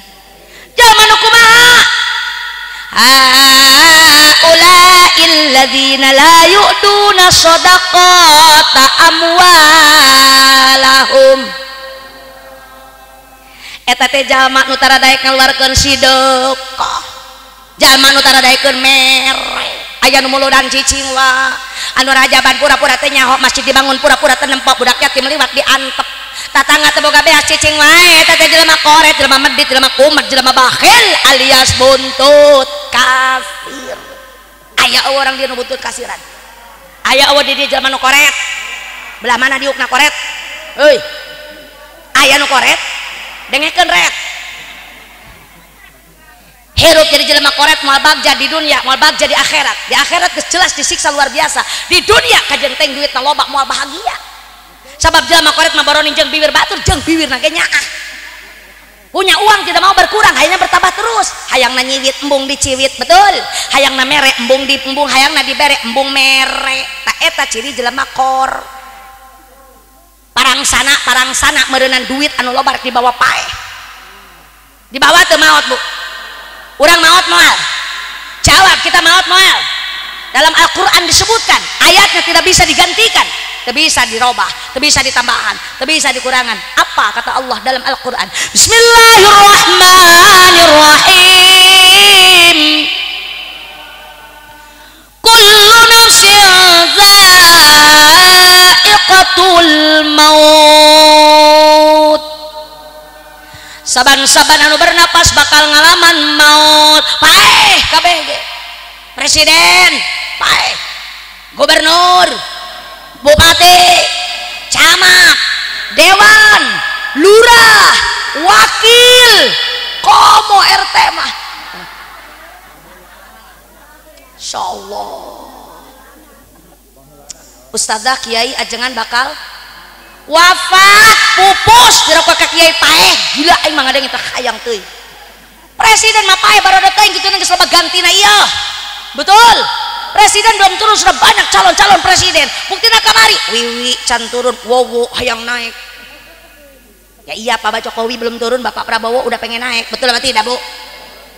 Jalma nu kumaha? Haula'il ladzina la yu'duna shadaqata amwalahum. Eta teh jalma nu tara daek ngaluarkeun sedekah, jalma nu tara daekeun mere. Aya nu muludan cicing wa anu rajaban pura-pura teh nyaho masjid dibangun pura-pura teh nempok budak yatim liwat diantep tatangga teh boga beas cicing wae. Eta teh jelema koret, jelema medit, jelema kumat, jelema bakhil alias buntut kasir. Aya orang dia nu buntut kasiran, aya eueuh di dieu jelema nu koret. Belah mana diukna koret? Euy, aya nu koret dengekeun ret hirup jadi jelema koret moal bagja di dunia, moal bagja di akhirat. Di akhirat jelas disiksa luar biasa, di dunia kajenteng duit na loba moal bahagia. Sabab jelema koret mah baroning jeung bibir batur jeung bibirna ge nyaah. Punya uang tidak mau berkurang, hanya bertambah terus. Hayangna nyiwit embung diciwit, betul. Hayangna mere embung di embung, hayangna dibere embung mere. Ta eta ciri jelema kor. Parangsana meureunnan duit anu loba rek dibawa pae. Dibawa teu maot, Bu? Urang maot moal. Jawab, kita maot moal. Dalam Al-Qur'an disebutkan, ayatnya tidak bisa digantikan, tidak bisa dirubah, tidak bisa ditambahan, tidak bisa dikurangan. Apa kata Allah dalam Al-Qur'an? Bismillahirrahmanirrahim. Kullu nafsin dha'iqatul maut. Saban-saban anu bernapas bakal ngalaman maut. Paeh kabeh ge. Presiden, paeh. Gubernur, bupati, camat, dewan, lurah, wakil, komo RT mah. Insyaallah. Ustadzah kiai ajengan bakal wafat pupus dirokok ka kiai paeh. Gila aing mah ngadeng teh hayang teuing. Presiden mah paeh baroda teh kitu geus loba gantina ieu. Betul. Presiden belum turun sudah banyak calon-calon presiden. Buktina kamari wiwi can turun, wowo hayang naik. Ya iya Pak Jokowi belum turun, Bapak Prabowo udah pengen naik. Betul apa tidak, Bu?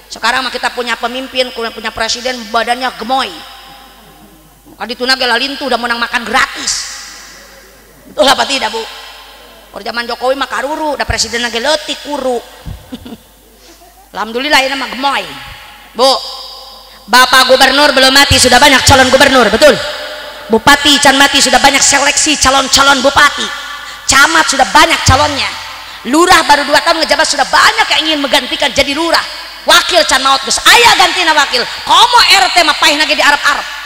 Sekarang mah kita punya pemimpin, punya presiden badannya gemoy. Maka dituna ge lalintu udah menang makan gratis. Betul apa tidak Bu? Kalau zaman Jokowi mah karuru, da presiden lagi leutik kuru. Alhamdulillah ini mah gemoy. Bu, Bapak Gubernur belum mati sudah banyak calon gubernur, betul? Bupati can mati sudah banyak seleksi calon-calon bupati. Camat sudah banyak calonnya. Lurah baru 2 tahun ngejabat sudah banyak yang ingin menggantikan jadi lurah. Wakil can maut geus aya gantina wakil. Komo RT mah paeh lagi di Arab-Arab.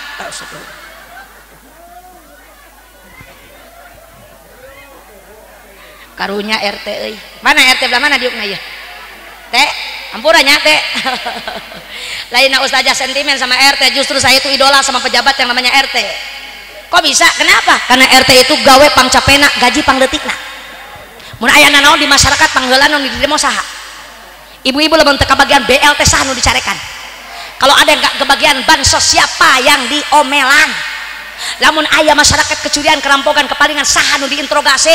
Karunya RT euy. Mana RT belah mana diukna ieu? Teh, ampura nya teh. Lainna ustazah sentimen sama RT, justru saya itu idola sama pejabat yang namanya RT. Kok bisa? Kenapa? Karena RT itu gawe pangcapena, gaji pangdetikna. Mun aya nanaon di masyarakat pangheula nu di demo saha? Ibu-ibu lamun teu kabagian BLT saha nu dicarekan? Kalau ada yang gak kebagian bansos siapa yang diomelan? Lamun aya masyarakat kecurian, kerampokan, kepalingan saha nu diinterogasi?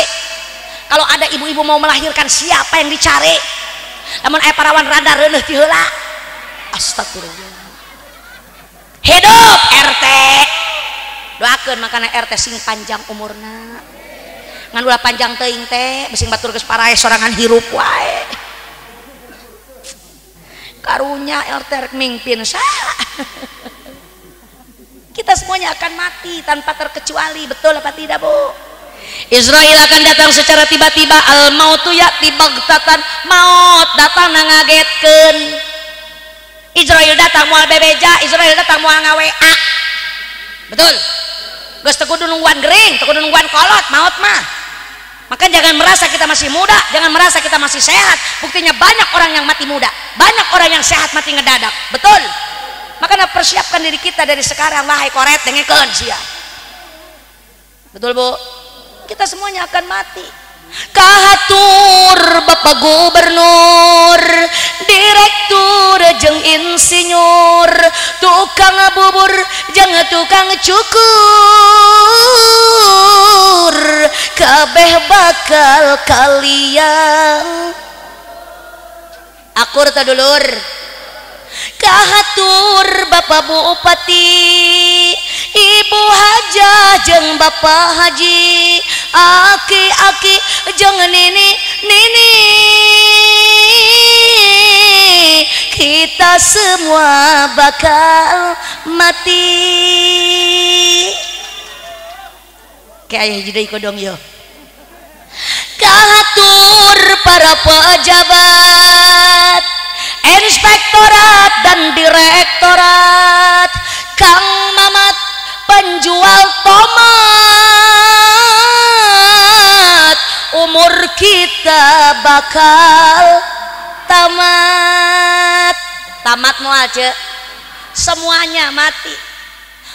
Kalau ada ibu-ibu mau melahirkan siapa yang dicari? Lamun aya parawan radar reuneuh ti heula. Astagfirullah. Hidup RT. Doakeun makana RT sing panjang umurna. Ngan ulah panjang teuing teh, besing batur geus parae sorangan hirup wae. Karunya RT rek mingpin saha. Kita semuanya akan mati tanpa terkecuali, betul apa tidak Bu? Israel akan datang secara tiba-tiba, al mautu ya'ti baghtatan, maut datang ngagetkeun. Israel datang moal bebeja, Israel datang moal ngaWA. Betul? Geus teu kudu nungguan gering, teu kudu nungguan kolot, maut mah. Maka jangan merasa kita masih muda, jangan merasa kita masih sehat. Buktinya banyak orang yang mati muda, banyak orang yang sehat mati ngedadak. Betul? Makanya persiapkan diri kita dari sekarang, wahai koret dengekeun sia. Betul Bu? Kita semuanya akan mati. Kahatur Bapak Gubernur, direktur jeung insinyur, tukang bubur jeung tukang cukur, kabeh bakal kalian akur ta dulur. Kahatur Bapak Bupati, Ibu Hajah jeung Bapak Haji, aki-aki jeung nini, kita semua bakal mati. Kayak aya hiji deui kodong yo. Kahatur para pejabat, inspektorat dan direktorat, Kang Mamat penjual tomat, umur kita bakal tamat. Tamat moal ce, semuanya mati.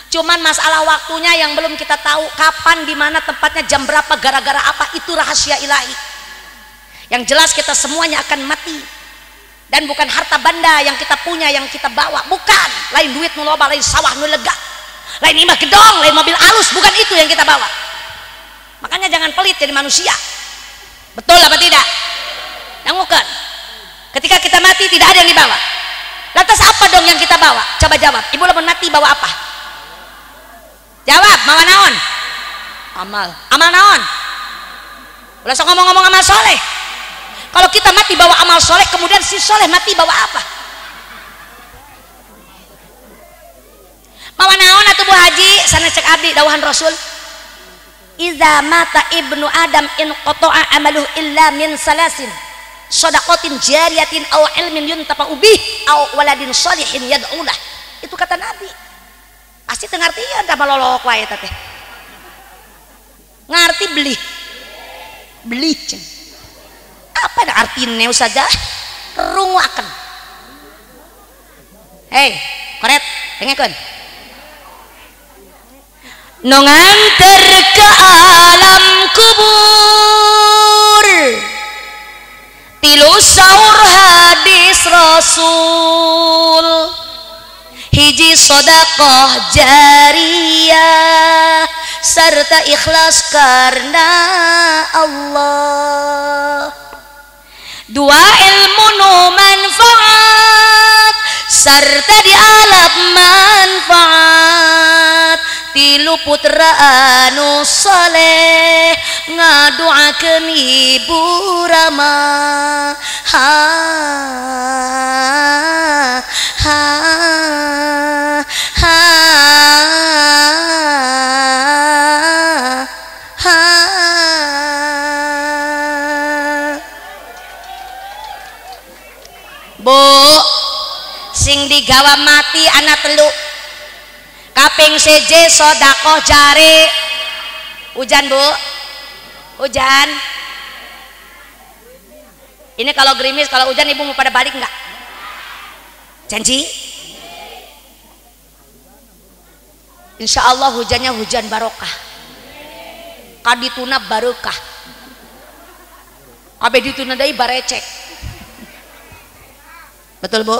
Cuman masalah waktunya yang belum kita tahu, kapan, di mana, tempatnya, jam berapa, gara-gara apa, itu rahasia ilahi. Yang jelas kita semuanya akan mati. Dan bukan harta benda yang kita punya yang kita bawa, bukan. Lain duit nu loba, lain sawah nu lega, lain imah gedong, lain mobil alus, bukan itu yang kita bawa. Makanya jangan pelit jadi manusia. Betul apa tidak? Nangukeun. Ketika kita mati tidak ada yang dibawa. Lantas apa dong yang kita bawa? Coba jawab. Ibu lamun mati bawa apa? Jawab, mawa naon? Amal. Amal naon? Ulah sok ngomong-ngomong amal soleh. Kalau kita mati bawa amal soleh, kemudian si soleh mati bawa apa? Mawa naon atuh Bu Haji? Sana cek abdi dawuhan Rasul. Iza mata ibnu Adam in qata'a amaluhu illa min salasin, shadaqatin jariyatin aw ilmin yuntafa'u bih aw waladin shalihin yad'u lah. Itu kata Nabi. Pasti teu ngartian da malolok wae eta teh. Ngarti beli cenah. Apa ada artinya Ustazah? Runguakeun. Hei, koret, dengekeun. Nu nganter ke alam kubur, tilu saur hadis Rasul, hiji sedekah jariyah serta ikhlas karena Allah, dua ilmu nu manfaat serta dialap manfaat, tilu putra anu saleh ngadoakeun ibu Rama ha ha ha ha Bu sing digawa mati anak telu kaping seje sodakoh jare hujan Bu hujan ini kalau gerimis kalau hujan ibu mau pada balik enggak janji insya Allah hujannya hujan barokah kadituna barokah abe dituna dai barecek betul Bu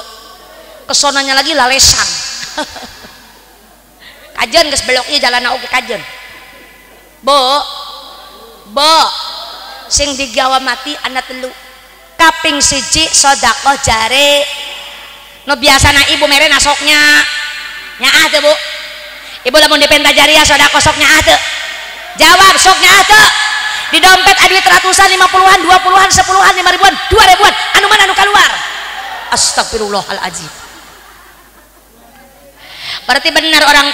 kesonanya lagi lalesan kajen geus beloknya jalan oke kajen Bu sing digawa mati anak telu kaping siji sodakoh jare no biasana ibu mere nasoknya nyaah teu Bu ibu lamun dipenta jariah sodakoh sok nyaah teu jawab sok nyaah teu di dompet ada duit ratusan 50-an 20-an 10-an 5 ribuan 2 ribuan anu mana anu keluar astagfirullahaladzim berarti benar orang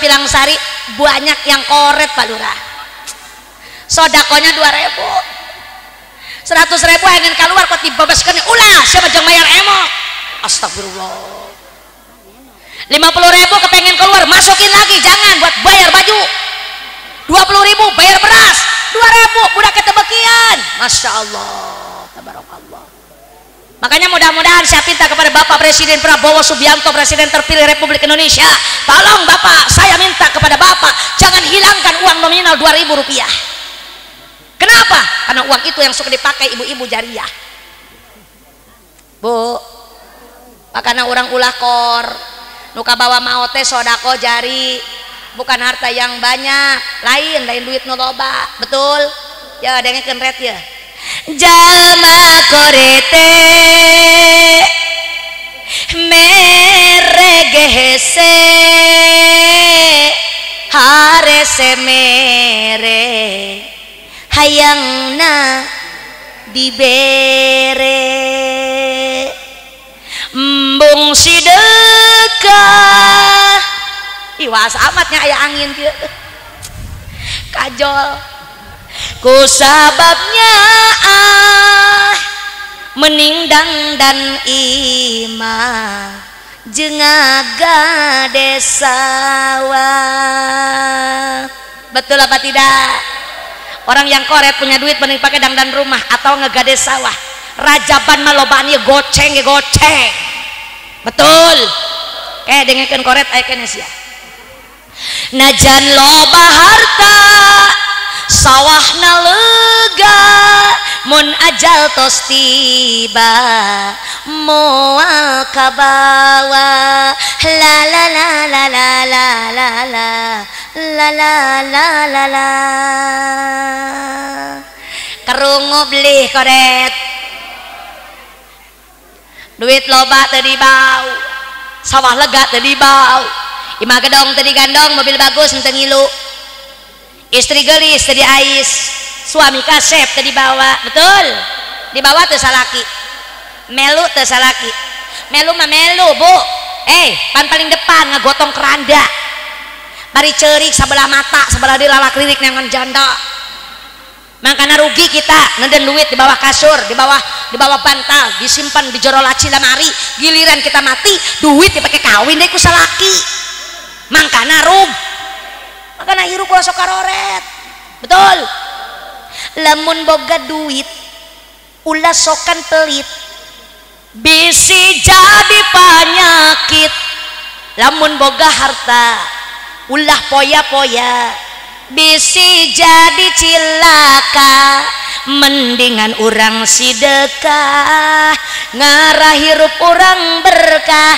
Pilang Sari banyak yang koret Pak Lurah sodakonya 2.000 100.000 ingin keluar kok dibebaskan ulah siapa jeng bayar emok astagfirullah 50.000 kepengen keluar masukin lagi jangan buat bayar baju 20.000 bayar beras 2.000 budak ketebekian Masya Allah tabarakallah. Makanya mudah-mudahan saya minta kepada Bapak Presiden Prabowo Subianto, Presiden terpilih Republik Indonesia, tolong Bapak, saya minta kepada Bapak jangan hilangkan uang nominal 2.000 rupiah. Kenapa? Karena uang itu yang suka dipakai ibu-ibu jariah Bu, makanya orang ulah kor nuka bawa maote sodako jari bukan harta yang banyak, lain duit noloba, betul ya dengekeun ret ya jalma korete meregehese harese mere hayangna dibere embung sidekah iwas amatnya aya angin kieu kajol ku sababnya meningdang dan imah jengaga desawa betul apa tidak orang yang koret punya duit mending pakai dangdan rumah atau ngegade sawah rajaban malobaan ya goceng betul dengekeun koret aya keneh sia najan loba harta sawahna lega mun ajal tos tiba moal kabawa la la la la la la la la la la la la la kerungu beli koret duit loba teu dibau sawah lega teu dibau imah gedong teu digandong mobil bagus teu ngilu istri gelis teu diais suami kasep teu dibawa betul dibawa teu salaki melu teu salaki melu mah melu Bu pan paling depan ngagotong keranda bari ceurik sabelah mata sabelah dilalak lirik nangan janda makanya rugi kita neden duit di bawah kasur di bawah bantal disimpan di jero laci lamari giliran kita mati duit dipakai kawin deh ku salaki makanya makanya hirup ulah sok karoret betul lamun boga duit ulah sokan pelit bisi jadi penyakit lamun boga harta ulah poya-poya bisi jadi cilaka mendingan orang sidekah ngarah hirup orang berkah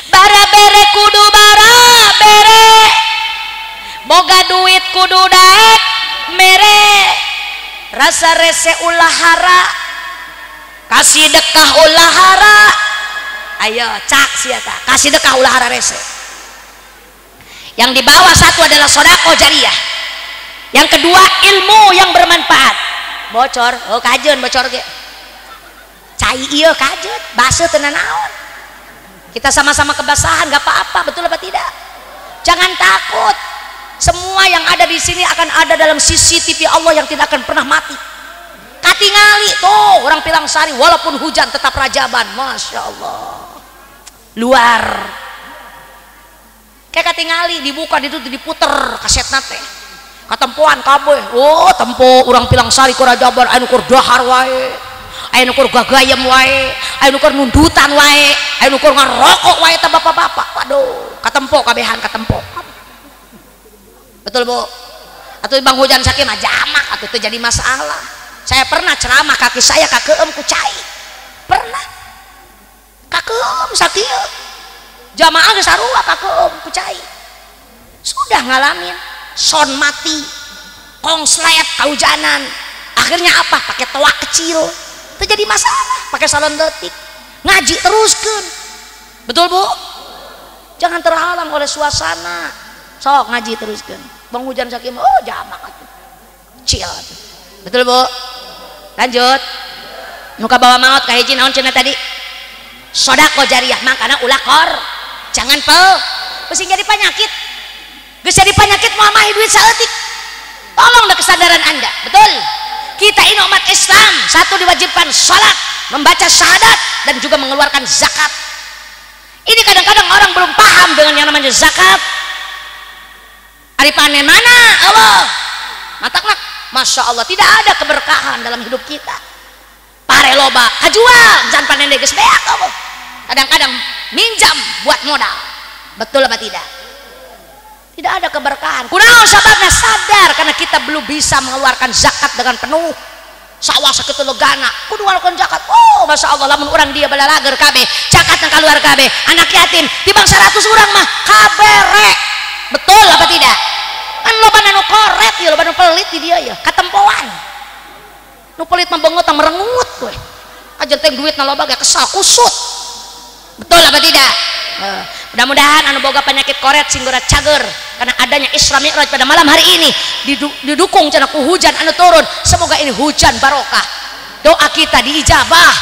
bara bere kudu bara bere boga duit kudu daek mere rasa rese ulah hara kasih dekah ulah hara ayo cak sia ta kasih dekah ulah hara rese Yang di bawah satu adalah sedekah jariyah. Yang kedua ilmu yang bermanfaat. Bocor, oh kajen bocor ge. Cai iya kajen, basa teu naon. Kita sama-sama kebasahan, gak apa-apa, betul apa tidak? Jangan takut. Semua yang ada di sini akan ada dalam CCTV Allah yang tidak akan pernah mati. Katingali tuh orang Pilang Sari, walaupun hujan tetap rajaban, masya Allah. Luar. Kayak katingali dibuka itu diputer kaset nate. Katempuan kabeh. Oh tempo orang Pilang Sari ku rajaban, anu kur dahar wae. Anu kur gagayam wae, anu kur nundutan wae, anu kur ngarokok wae teh bapak-bapak. Waduh, katempo kabehan katempo. Betul Bu? Atau bang hujan sakit mah jamak atau itu jadi masalah. Saya pernah ceramah kaki saya kakeum ku cai. Pernah. Kakeum sakieu. Jamaah geus sarua kakeum ku cai. Sudah ngalamin son mati, kongslet kahujanan. Akhirnya apa? Pakai toa kecil. Itu jadi masalah. Pakai salon detik. Ngaji teruskeun. Betul Bu? Jangan terhalang oleh suasana. Sok ngaji teruskeun. Bang hujan sakim, oh jamak atuh. Cil atuh. Betul Bu? Lanjut. Muka bawa maut ka hiji naon cenah tadi? Sedekah jariyah mangkana ulah kor. Jangan pel. Peusi jadi penyakit. Geus jadi penyakit moal mah duit saeutik. Tolong dah kesadaran Anda. Betul? Kita ini umat Islam, satu diwajibkan salat, membaca syahadat dan juga mengeluarkan zakat. Ini kadang-kadang orang belum paham dengan yang namanya zakat. Ari panen mana Allah matakna, masya Allah tidak ada keberkahan dalam hidup kita. Pare loba kajual jangan panen geus beak Allah. Kadang-kadang minjam buat modal. Betul apa tidak? Tidak ada keberkahan. Kunaon sababna? Sadar karena kita belum bisa mengeluarkan zakat dengan penuh. Sawah sakitu legana kudu ngeluarkeun zakat. Oh masya Allah lamun urang dia balalager kabeh zakat nang kaluar kabeh anak yatim tibang 100 urang mah kabeh rek. Betul apa tidak? Kan loba nu koret ya, loba nu pelit di dia ya, katempoan. Nu pelit mah beungeut tang merengut we. Aja teh duitna loba ge kesal kusut. Betul apa tidak? Mudah-mudahan anu boga penyakit koret singgura cager karena adanya Isra Mi'raj pada malam hari ini didukung cenah ku hujan anu turun. Semoga ini hujan barokah. Doa kita diijabah.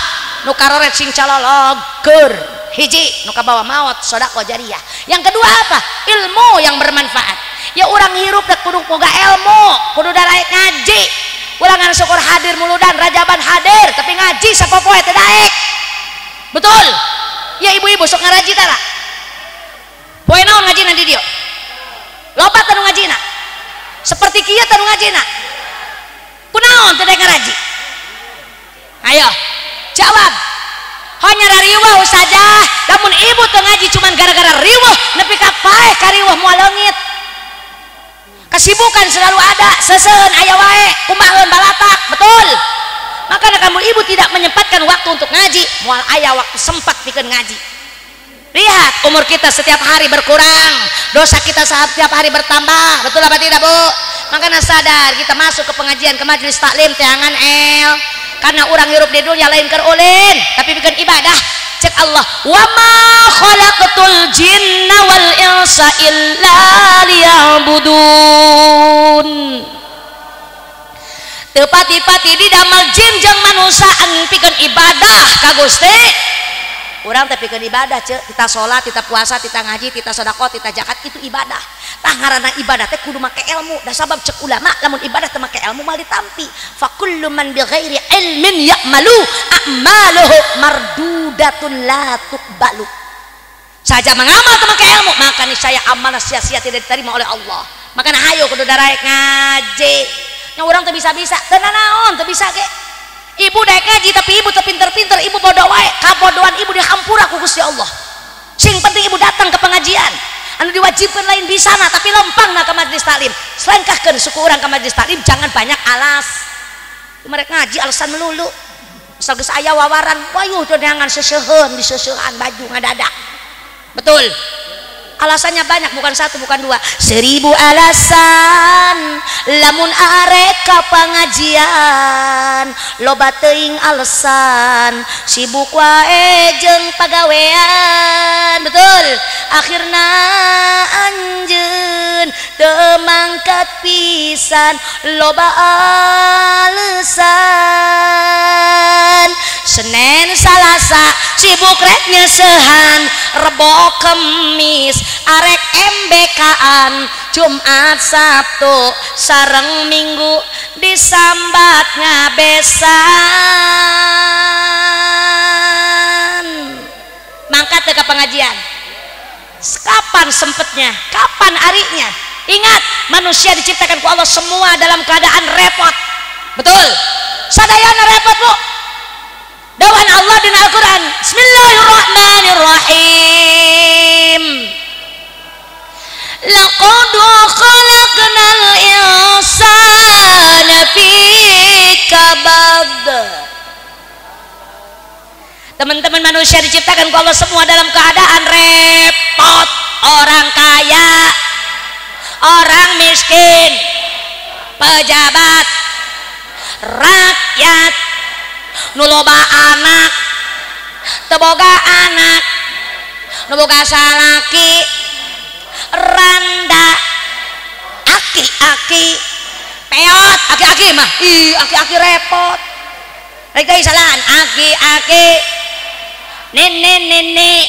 Nu karoret sing calolog keur hiji nu kabawa maut sedekah jariyah. Yang kedua apa? Ilmu yang bermanfaat. Ya orang hirup dak kudu boga ilmu, kudu daek ngaji. Urang anu syukur hadir muludan rajaban hadir tapi ngaji sapopoe teu daek. Betul? Ya ibu-ibu sok ngaraji tara. Poe naon ngajina di dieu? Loba tanu ngajina. Seperti kieu tanu ngajina. Kunaon teu daek ngaraji? Ayo, jawab. Hanya riweuh ustazah, lamun ibu teu ngaji cuman gara-gara riweuh nepi ka paeh ka riweuh moal leungit. Kesibukan selalu ada, seseueun aya wae, kumaheun balatak, betul? Makanya kamu ibu tidak menyempatkan waktu untuk ngaji, moal aya waktu sempat pikeun ngaji. Lihat umur kita setiap hari berkurang, dosa kita setiap hari bertambah, betul apa tidak Bu? Makanya sadar kita masuk ke pengajian, ke majelis taklim teangan el. Karena orang hirup di dunia lain keur ulin, tapi bikin ibadah. Cek Allah, wa ma khalaqtul jinna wal insa illa liya'budun. Teu pati-pati didamel jin jeung manusia angin pikeun ibadah ka Gusti. Urang teh pikeun ibadah ceuk, kita salat, kita puasa, kita ngaji, kita sedekah, kita zakat itu ibadah. Tah ngaranna ibadah teh kudu make ilmu. Da sabab cek ulama lamun ibadah teh make ilmu mal ditampi. Fa kullu man bighairi ilmin ya'malu a'maluhu mardudatun la tuqbalu. Saja mengamal teu make ilmu, maka niscaya amal sia-sia tidak diterima oleh Allah. Makana hayo kudu daraek ngaji. Nya urang teu bisa-bisa, teu naon teu bisa ge. Ibu daek ngaji tapi ibu teu pinter-pinter, ibu bodoh wae. Kabodohan ibu dihampura ku Gusti Allah. Sing penting ibu datang ke pengajian. Anu diwajibkan lain di sana tapi lempang ke majelis taklim. Selengkahkeun suku urang ke majelis taklim, jangan banyak alas. Mereka ngaji alasan melulu. Asal geus aya wawaran, wayuh teu neangan seseuheun, diseseuhan baju ngadadak. Betul? Alasannya banyak, bukan satu, bukan dua. 1000 alasan lamun arek ka pengajian, loba teuing alasan sibuk wae jeung pagawean. Betul. Akhirna anjeun teu mangkat pisan, loba alasan. Senin Salasa sibuk rek nyesehan, Rebo Kemis arek MBK-an, Jumat Sabtu sareng Minggu disambat ngabesan. Mangkat ke pengajian. Kapan sempetnya? Kapan arinya? Ingat, manusia diciptakan ku Allah semua dalam keadaan repot. Betul. Sadayana repot, Bu. Dawan Allah di Al-Quran, Bismillahirrahmanirrahim. Laqad khalaqnal insana fi kabad. Teman-teman, manusia diciptakan ku Allah semua dalam keadaan repot. Orang kaya, orang miskin, pejabat, rakyat, nuloba anak, teboga anak, nuboga salaki, randa, aki-aki, peot, aki-aki mah, aki-aki repot. Rek teh salaan, aki-aki, nenek-nenek,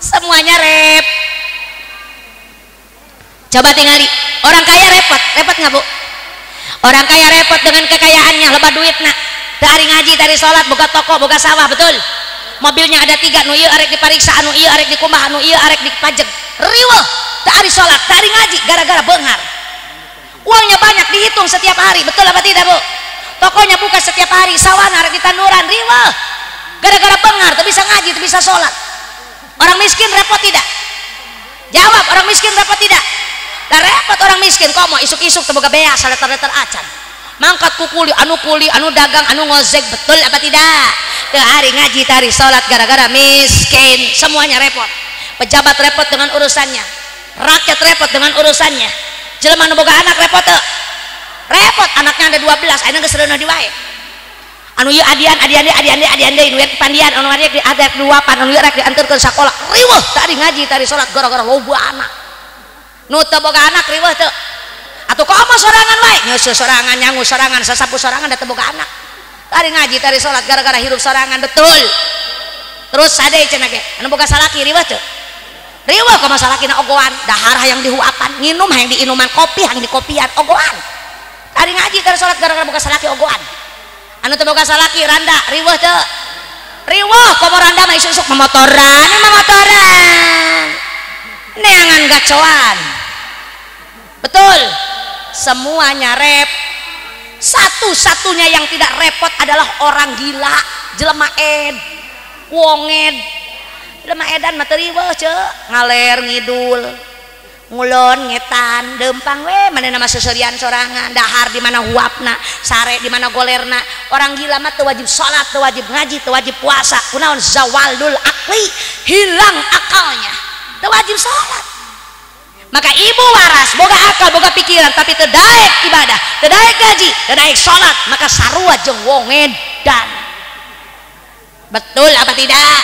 semuanya rep. Coba tingali, orang kaya repot nggak Bu? Orang kaya repot dengan kekayaannya, loba duitna, dari ngaji, dari sholat, boga toko, boga sawah. Betul. Mobilnya ada 3, nu ieu arek dipariksa, anu ieu arek dikumbah, anu ieu arek dipajeg. Riweuh, dari sholat, dari ngaji, gara-gara beunghar. Uangnya banyak, dihitung setiap hari. Betul apa tidak, Bu? Tokonya buka setiap hari, sawahna arek ditanduran, riweuh, gara-gara beunghar, teu bisa ngaji, teu bisa sholat. Orang miskin repot tidak? Jawab, orang miskin repot tidak? Lah repot orang miskin, komo isuk-isuk teboga bea saleter-leter acan. Mangkat kuli, anu dagang, anu ngozek. Betul apa tidak? Teu hari ngaji, tari salat, gara-gara miskin. Semuanya repot. Pejabat repot dengan urusannya, rakyat repot dengan urusannya. Jelema nu boga anak repot teu? Repot, anaknya ada 12, ayeuna geus reuneuh di wae. Anu ieu adian deui nu pandian, anu ari ada duapan, anu ieu rek dianterkeun sakola. Riweuh tari ngaji, tari salat, gara-gara loba anak. Nu teu boga anak riweuh teu? Atuh komo sorangan wae, nyeuseul sorangan, nyangu sorangan, sasapu sorangan, da teu boga anak. Tari ngaji, tari salat, gara-gara hirup sorangan. Betul. Terus sadeu cenah ge, anu boga salaki riweuh teu? Riweuh ka masalakina ogoan, dahar hayang dihuapan, nginum hayang diinuman, kopi hayang dikopian, ogoan. Tari ngaji, tari salat, gara-gara boga salaki ogoan. Anu teu boga salaki randa riweuh teu? Riweuh komo randa mah isuk-isuk memotoran, neangan gacoan. Betul. Semuanya rep. Satu-satunya yang tidak repot adalah orang gila, jelema wonged. Jelema edan mah teu riweuh ceuk, ngaler ngidul, ngulon ngetan, dempang we manehna mah seuseurean sorangan, dahar di mana huapna, sare di mana golerna. Orang gila mah teu wajib salat, teu wajib ngaji, teu wajib puasa. Kunaon zawalul akli, hilang akalnya. Teu wajib salat. Maka ibu waras boga akal, boga pikiran, tapi teu daek ibadah, teu daek ngaji, teu daek salat, maka sarua jeung wong edan. Betul apa tidak?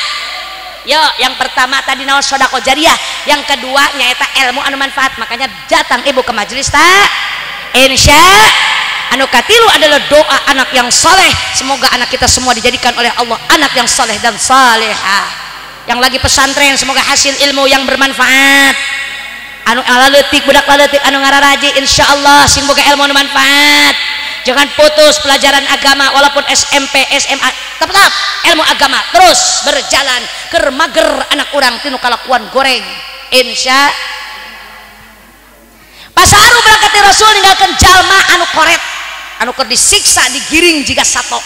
Yo, yang pertama tadi naon sedekah jariah, yang kedua nyaeta ilmu anu manfaat. Makanya datang ibu ke majelis tak? Insya anu katilu adalah doa anak yang soleh. Semoga anak kita semua dijadikan oleh Allah anak yang soleh dan salehah. Yang lagi pesantren semoga hasil ilmu yang bermanfaat. Anu laletik budak laletik anu ngararaji insyaallah sing boga ilmu anu manfaat. Jangan putus pelajaran agama walaupun SMP, SMA, tetap ilmu agama terus berjalan keur mager anak urang tinu kalakuan goreng. Insya pasaru berangkat Rasul ninggalkeun jalma anu koret, anu keur disiksa digiring jiga sato.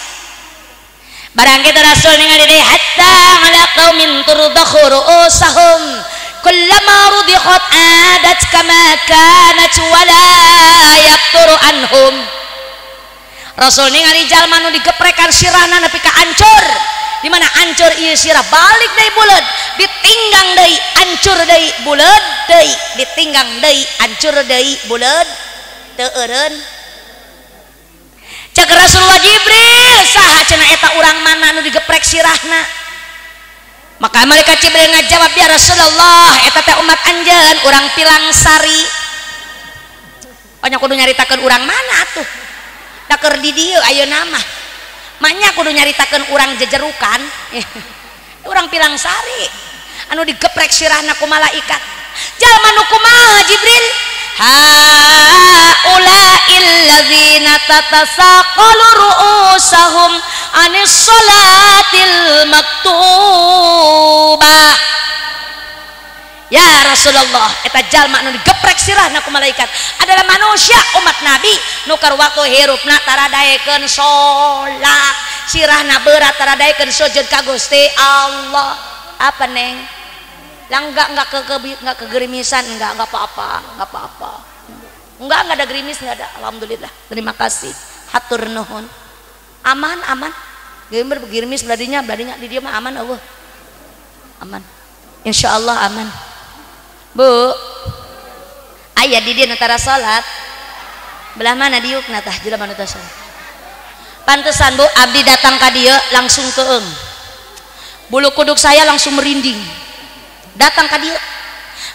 Barang kitu Rasul ningali deui hatta ala qaumin turdakhuru usahum kullama rudikhat adat kama kanat wala yafturu anhum. Rasul ningali jalma nu digeprekan sirana nepi ka ancur, di mana hancur ieu sirah balik deui buleud ditinggang deui hancur deui buleud deui ditinggang deui hancur deui buleud teu eureun cek Rasulullah Jibril saha cenah eta urang mana anu digeprek sirahna maka malaikat Jibril ngajawab ya Rasulullah eta teh umat anjeun urang Pilang Sari banyak kudu nyaritakeun urang mana atuh da keur di dieu ayeuna mah maknya kudu nyaritakeun urang jejerukan urang Pilang Sari anu digeprek sirahna ku malaikat jalma nu kumaha Jibril haula'il ladzina tatasaqalu ru'usahum anis sholatil maktubah ya Rasulullah eta jalma anu digeprek sirahna ku malaikat adalah manusia umat Nabi nu keur waktu hirupna taradaekeun salat sirahna berat taradaekeun sujud ka Gusti Allah apa neng lah enggak kegerimisan enggak apa-apa enggak ada gerimis enggak ada alhamdulillah terima kasih hatur nuhun aman gerimis beladinya di dia mah aman Allah aman insyaallah aman Bu aya di dia antara salat belah mana diukna tah jelema nu teh salat pantesan Bu abdi datang ka dieu langsung keung bulu kuduk saya langsung merinding datang ke dia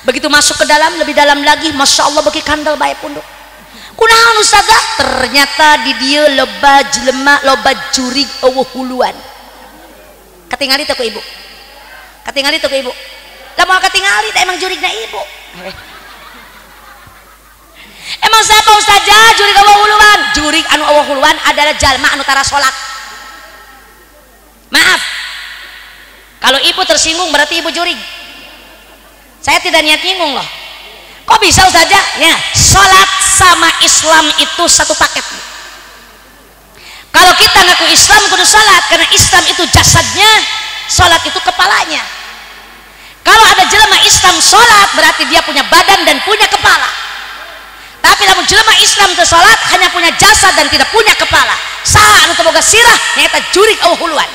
begitu masuk ke dalam lebih dalam lagi Masya Allah bagi kandal bae punduk kunaon ustazah ternyata di dia loba jelema loba jurig eueuh huluan katingali teh ku ibu lamun katingali teh emang jurigna ibu emang siapa ustazah jurig eueuh huluan jurig anu eueuh huluan adalah jalma anu tara salat maaf kalau ibu tersinggung berarti ibu jurig saya tidak niat nyinggung loh kok bisa saja ya sholat sama Islam itu satu paket kalau kita ngaku Islam kudu sholat karena Islam itu jasadnya sholat itu kepalanya kalau ada jelema Islam sholat berarti dia punya badan dan punya kepala tapi namun jelema Islam itu sholat hanya punya jasad dan tidak punya kepala saha anu teu boga sirah nyaeta jurig eueuh huluan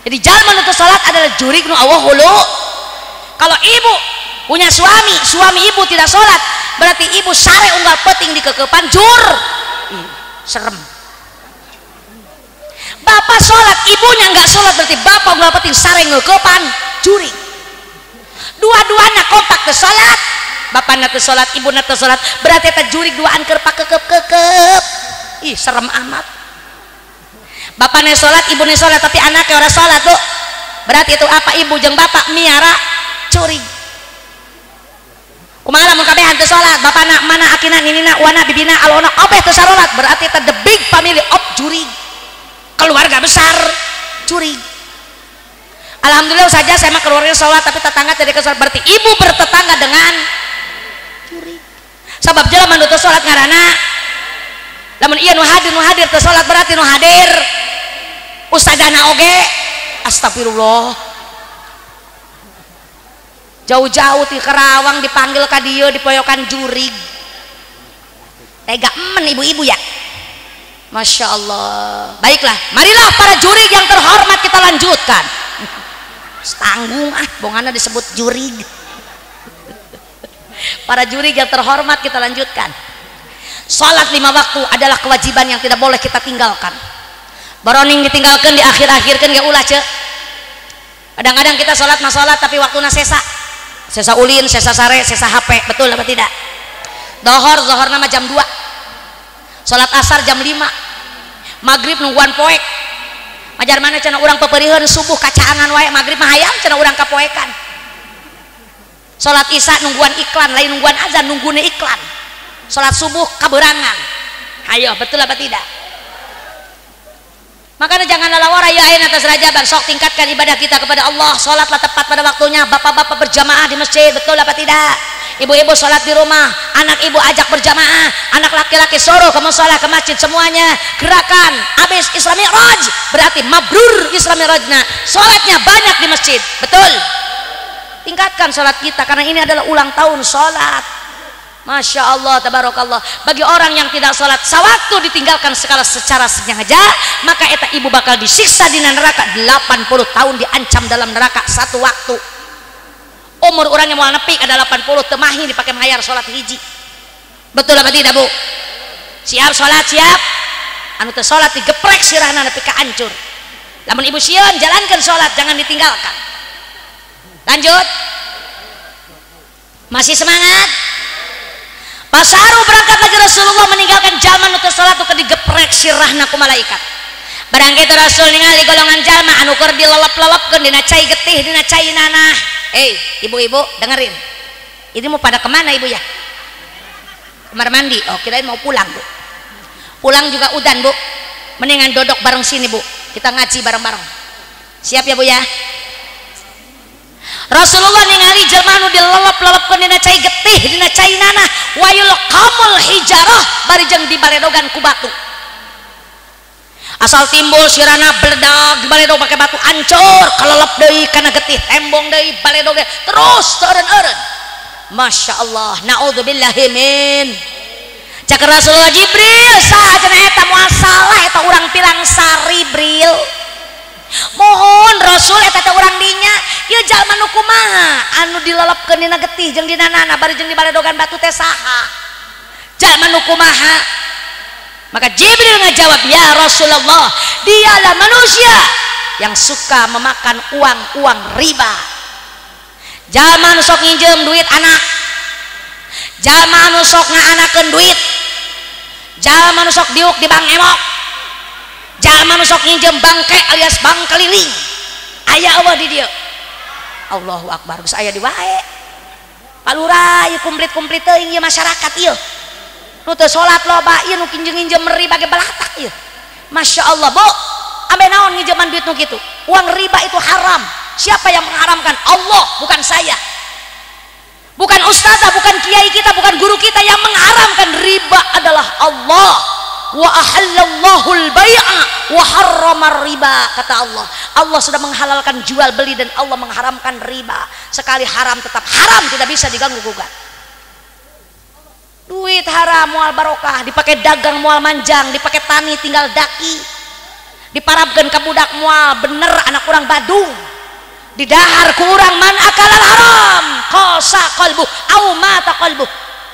jadi jalma nu teu sholat adalah jurig nu eueuh hulu. Kalau ibu punya suami ibu tidak sholat berarti ibu sare unggal peting di kekepan serem bapak sholat ibunya nggak sholat berarti bapak unggal peting sare ngekepan juri dua-duanya kompak ke sholat bapak nate sholat ibu nate sholat berarti eta juri duaan kerpak kekep ih serem amat bapak nate sholat ibu nate sholat tapi anaknya orang sholat tuh berarti itu apa ibu jeung bapak miara curi kumaha lamun kabehan teu salat bapana mana akina ninina wana bibina alona obeh teu salat berarti eta the big family of juri keluarga besar juri alhamdulillah saja saya mah keluarga salat tapi tetangga tidak salat berarti ibu bertetangga dengan juri sabab jelema nu teu salat ngaranna lamun ieu nu hadir teu salat berarti nu hadir ustadana oge astagfirullah jauh-jauh di Karawang dipanggil ka dieu di poyokan jurig tega ibu-ibu ya Masya Allah baiklah marilah para jurig yang terhormat kita lanjutkan tanggung bongana disebut jurig para jurig yang terhormat kita lanjutkan sholat 5 waktu adalah kewajiban yang tidak boleh kita tinggalkan baroning ditinggalkan di akhir-akhir kan gak ulah cek kadang-kadang kita sholat tapi waktunya sesa ulin, sesa sare, sesa HP betul apa tidak dohor nama jam 2 sholat asar jam 5 maghrib nungguan poek majar mana cenah urang peperihun subuh kacaangan wae maghrib mah hayang cenah urang kapoekan sholat isya nungguan iklan lain nungguan azan nunggune iklan sholat subuh kaberangan ayo betul apa tidak makanya jangan lalawara ya ayeuna atas rajaban sok tingkatkan ibadah kita kepada Allah sholatlah tepat pada waktunya bapak-bapak berjamaah di masjid betul apa tidak ibu-ibu sholat di rumah anak ibu ajak berjamaah anak laki-laki suruh kamu sholat ke masjid semuanya gerakan habis Isra Mi'raj berarti mabrur Isra Mi'rajna sholatnya banyak di masjid betul tingkatkan sholat kita karena ini adalah ulang tahun sholat Masya Allah, tabarakallah. Bagi orang yang tidak sholat sawaktu ditinggalkan secara sengaja, maka eta ibu bakal disiksa di neraka 80 tahun, diancam dalam neraka satu waktu. Umur orang yang mau nepik ada 80 temahi dipakai mayar sholat hiji. Betul apa tidak bu? Siap sholat, siap. Anu teu sholat digeprek sirahna nepi ka hancur. Lamun ibu sieun jalankan sholat, jangan ditinggalkan. Lanjut. Masih semangat? Pasaru berangkat lagi Rasulullah meninggalkan zaman untuk sholat untuk digeprek sirahna ku malaikat. Barang kitu Rasul ningali golongan jalma anu keur dilelep-lelepkeun dina cai getih dina cai nanah. Ibu-ibu dengerin. Ini mau pada kemana ibu ya? Kamar mandi. Oh kirain mau pulang bu. Pulang juga udan bu. Mendingan dodok bareng sini bu. Kita ngaji bareng-bareng. Siap ya bu ya? Rasulullah ningali jelma anu dilelep-lelepkeun dina cai getih dina cai nanah wa yulqamul hijarah bari jeung dibaledogan ku batu. Asal timbul sirana beledag dibaledog pakai batu ancur kelelep deui kana getih tembong deui baledog deui terus teureun-eureun. Masya Allah, naudzubillahi min. Cak Rasulullah Jibril saha cenah eta moal salah eta urang pilang sari Bril. Mohon Rasul eta teh urang dinya ieu jalma nu kumaha anu dilelepkeun dina getih jeung dina nanah bari jeung dibaledogan batu teh saha jalma nu kumaha. Maka Jibril ngajawab, ya Rasulullah, dialah manusia yang suka memakan uang riba. Jalma nu sok nginjem duit anak, jalma nu sok ngaanakeun duit, jalma nu sok diuk di bank emok, jalma nu sok nginjem bangke alias bank keliling. Aya Allah di dieu. Allahu Akbar, geus aya di wae. Palura ieu kumplit-kumplit teuing ieu masyarakat ieu. Nu teu salat loba ieu nu kinjem-kinjem riba ge balatak ieu. Masya Allah, Bu. Ambe naon nginjeman duit nu kitu? Uang riba itu haram. Siapa yang mengharamkan? Allah, bukan saya. Bukan ustazah, bukan kiai kita, bukan guru kita. Yang mengharamkan riba adalah Allah. Wa ahallallahu al-bai'a wa harramar riba, kata Allah. Allah sudah menghalalkan jual beli dan Allah mengharamkan riba. Sekali haram tetap haram, tidak bisa diganggu gugat. Duit haram moal barokah, dipakai dagang moal manjang, dipakai tani tinggal daki, diparabkeun ka budak moal bener anak urang Badung, didahar ku urang man akalal haram qasa qalbu au mata qalbu.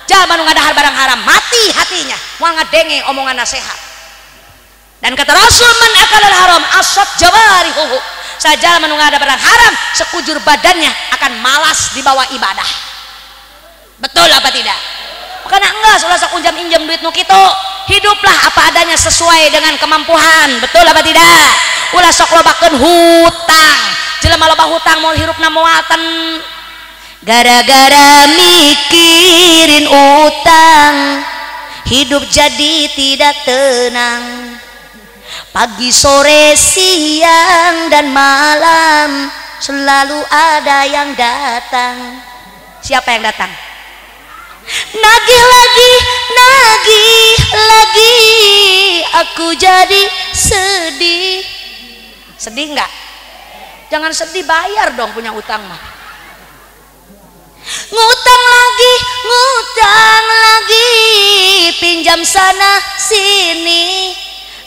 Jalma nu ngadahar barang haram mati hatinya, moal ngadenge omongan nasihat. Dan kata Rasul, man akalal haram asat jawarihu, saja jalma nu ngadahar barang haram sekujur badannya akan malas dibawa ibadah. Betul apa tidak? Karena enggak sulah sok unjam-injam duit nu kitu, hiduplah apa adanya sesuai dengan kemampuan. Betul apa tidak? Ulah sok lobakeun hutang, jelema loba hutang mau hirupna moalten gara-gara mikirin utang, hidup jadi tidak tenang. Pagi sore siang dan malam selalu ada yang datang. Siapa yang datang? Nagih lagi aku jadi sedih. Sedih enggak? Jangan sedih, bayar dong punya utang mah. Ngutang lagi pinjam sana sini,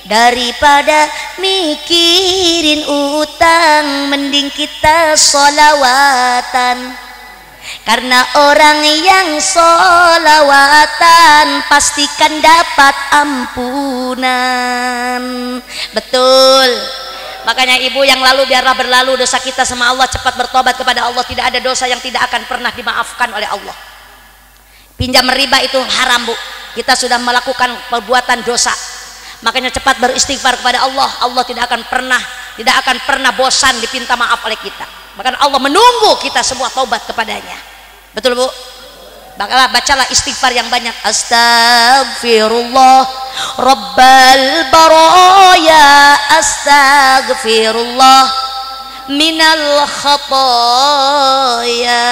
daripada mikirin utang mending kita sholawatan. Karena orang yang sholawatan pastikan dapat ampunan. Betul. Makanya ibu yang lalu biarlah berlalu, dosa kita sama Allah, cepat bertobat kepada Allah. Tidak ada dosa yang tidak akan pernah dimaafkan oleh Allah. Pinjam riba itu haram bu, kita sudah melakukan perbuatan dosa. Makanya cepat beristighfar kepada Allah. Allah tidak akan pernah bosan dipinta maaf oleh kita. Bahkan Allah menunggu kita semua taubat kepadanya. Betul bu? Bacalah istighfar yang banyak. Astagfirullah Rabbal baraya, astagfirullah minal khataya.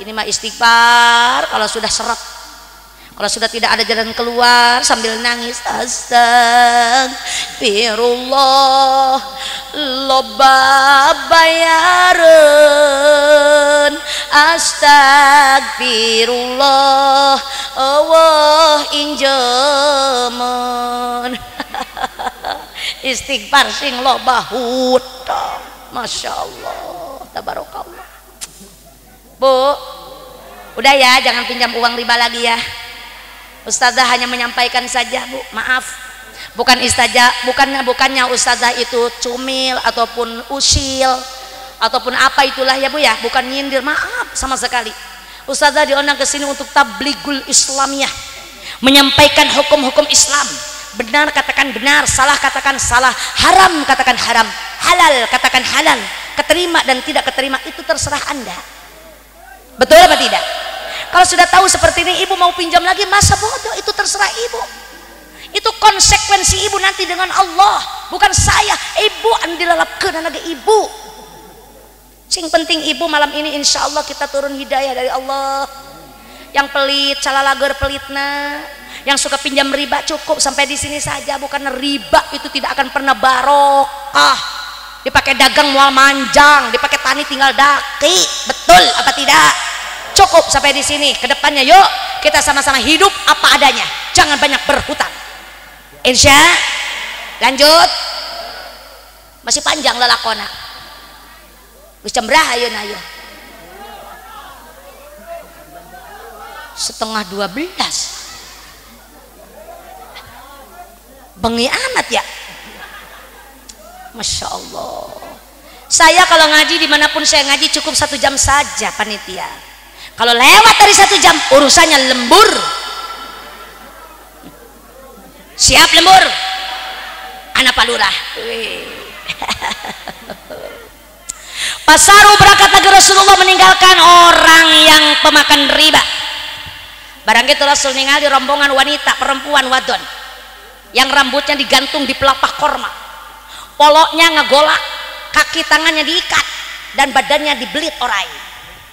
Ini mah istighfar kalau sudah seret. Kalau sudah tidak ada jalan keluar sambil nangis, astagfirullah loba bayareun, astagfirullah Allah injemen. Istighfar sing loba hutang. Masya Allah, tabarakallah. Bu, udah ya, jangan pinjam uang riba lagi ya. Ustazah hanya menyampaikan saja, Bu, maaf. Bukannya ustazah itu cumil ataupun usil ataupun apa itulah ya Bu ya, bukan nyindir, maaf sama sekali. Ustazah diundang ke sini untuk tabligul Islamiyah, menyampaikan hukum-hukum Islam. Benar katakan benar, salah katakan salah, haram katakan haram, halal katakan halal, keterima dan tidak keterima itu terserah Anda. Betul apa tidak? Kalau sudah tahu seperti ini, ibu mau pinjam lagi, masa bodoh, itu terserah ibu. Itu konsekuensi ibu nanti dengan Allah, bukan saya. Ibu dilalapkan anak ibu. Sing penting ibu malam ini insya Allah kita turun hidayah dari Allah. Yang pelit, calalager pelitna, yang suka pinjam riba cukup sampai di sini saja. Bukan riba itu tidak akan pernah barokah. Dipakai dagang mual manjang, dipakai tani tinggal daki. Betul apa tidak? Cukup sampai di sini. Kedepannya yuk kita sama-sama hidup apa adanya, jangan banyak berhutang. Insya lanjut, masih panjang lelakona. Wis jam berapa ayo nayo? 11:30. Bengi amat ya. Masya Allah. Saya kalau ngaji dimanapun saya ngaji cukup 1 jam saja panitia. Kalau lewat dari 1 jam urusannya lembur. Siap lembur? Anak Pak Lurah. Pasaru berangkat lagi Rasulullah meninggalkan orang yang pemakan riba. Barang itu Rasul ningali rombongan wanita, perempuan wadon yang rambutnya digantung di pelepah korma, poloknya ngegolak, kaki tangannya diikat dan badannya dibelit orai.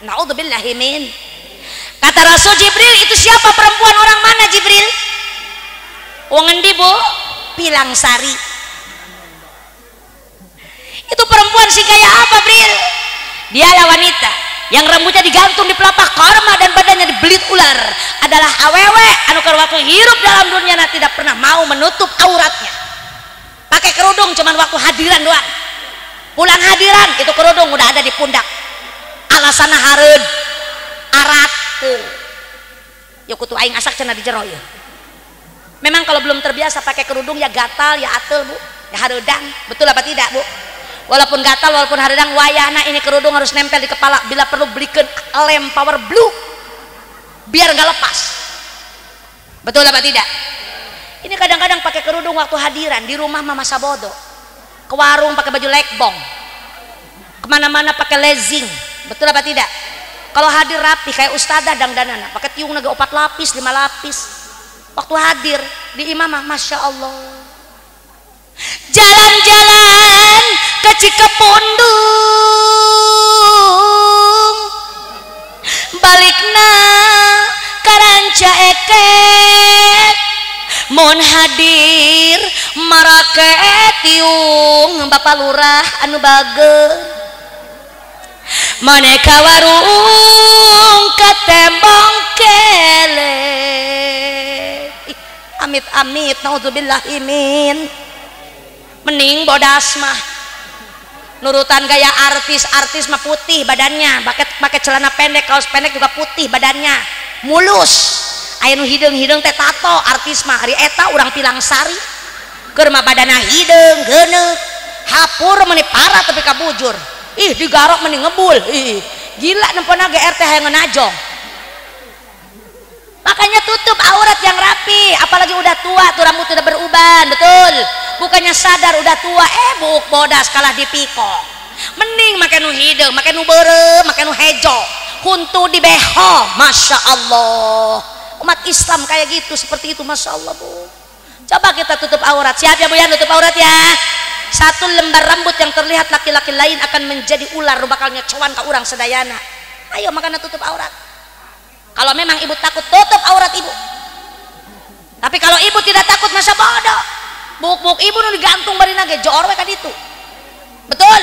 Naudzubillahi min. Kata Rasul, Jibril, itu siapa perempuan, orang mana Jibril? Wong endi Bu? Pilang Sari. Itu perempuan sih kayak apa Bril? Dialah wanita yang rambutnya digantung di pelepah korma dan badannya dibelit ular. Adalah awewe anu keur waktu hirup dalam dunia tidak pernah mau menutup auratnya. Pakai kerudung cuman waktu hadiran doang. Pulang hadiran itu kerudung udah ada di pundak. Alasanna hareud arat tuh. Ya kutu aing asak cenah di jero ya. Memang kalau belum terbiasa pakai kerudung ya gatal ya atel Bu, ya hareudang. Betul apa tidak Bu? Walaupun gatal, walaupun hareudang, wayahna ini kerudung harus nempel di kepala, bila perlu belikan lem power blue biar nggak lepas. Betul apa tidak? Ini kadang-kadang pakai kerudung waktu hadiran di rumah mama sabodo, ke warung pakai baju lekbong, kemana-mana pakai lezing. Betul apa tidak? Kalau hadir rapi kayak ustadzah dangdanana pakai tiung naga 4 lapis 5 lapis. Waktu hadir di imamah, masya Allah. Jalan-jalan ke Cikepundung, balikna karanca eket, mon hadir maraket tiung Bapak Lurah anu bageun. Maneka warung ketembong kele. Amit-amit naudzubillahi min. Mending bodas mah nurutan gaya artis mah putih badannya, pakai celana pendek, kaos pendek juga putih badannya, mulus. Aya nu hideung-hideung teh tato, artis mah ari eta urang Pilang Sari. Keur mah badanna hideung geuneuk, hapur meuni parah tapi kabujur. Ih digarok mending ngebul. Ih gila nempona GR teh hayang ngenajong. Makanya tutup aurat yang rapi, apalagi udah tua tuh rambut udah beruban, betul. Bukannya sadar udah tua, buk bodas kalah dipiko. Mending make nu hideung, make nu beureuh, make nu hejo, kuntu di beho. Masya Allah. Umat Islam kayak gitu, seperti itu, masya Allah Bu. Coba kita tutup aurat. Siap ya Bu ya, tutup aurat ya. 1 lembar rambut yang terlihat laki-laki lain akan menjadi ular, bakalnya cuan ke urang sedayana. Ayo makanya tutup aurat. Kalau memang ibu takut, tutup aurat ibu. Kalau ibu tidak takut masa bodoh. Buk-buk ibu nu digantung bari nage jor we ka ditu. Betul?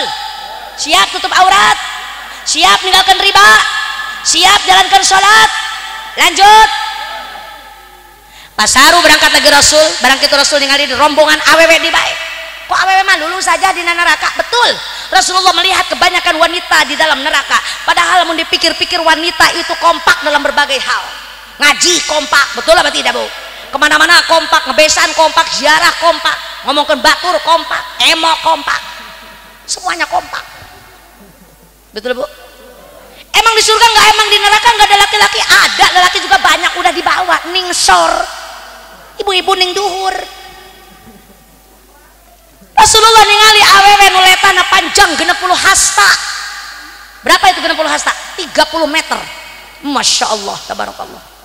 Siap tutup aurat? Siap meninggalkan riba? Siap jalankan sholat? Lanjut. Pasaru berangkat lagi Rasul, barang itu Rasul ningali rombongan awewe di bae. Kok awewe mah lulu saja di neraka? Betul. Rasulullah melihat kebanyakan wanita di dalam neraka. Padahal mau dipikir-pikir wanita itu kompak dalam berbagai hal. Ngaji kompak, betul apa tidak Bu? Kemana-mana kompak, ngebesan kompak, ziarah kompak, ngomongkan batur kompak, emo kompak, semuanya kompak. Betul Bu? Emang di surga nggak, emang di neraka nggak ada laki-laki? Ada, laki juga banyak udah dibawa ningsor. Ibu-ibu ning duhur. Rasulullah ningali awewe nu letana panjang 60 hasta. Berapa itu 60 hasta? 30 meter. Masya Allah, tabarakallah.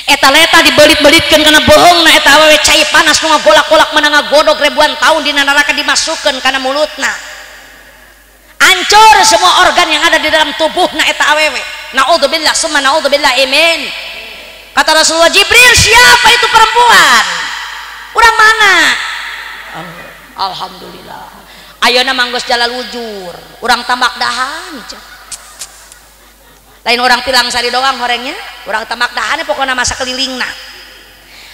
Eta leta dibelit-belitkan karena bohong na eta awewe cai panas nu ngagolak-golak menang godog ribuan tahun di neraka dimasukkan karena mulutna. Hancur semua organ yang ada di dalam tubuhna eta awewe. Naudzubillah summa naudzubillah, amin. Kata Rasulullah, Jibril, siapa itu perempuan? Urang mana? Alhamdulillah. Ayeuna manggos jalal wujur, urang tambak dahan. Lain orang pilang sari doang horengnya, urang tambak dahan pokoknya masa kelilingna.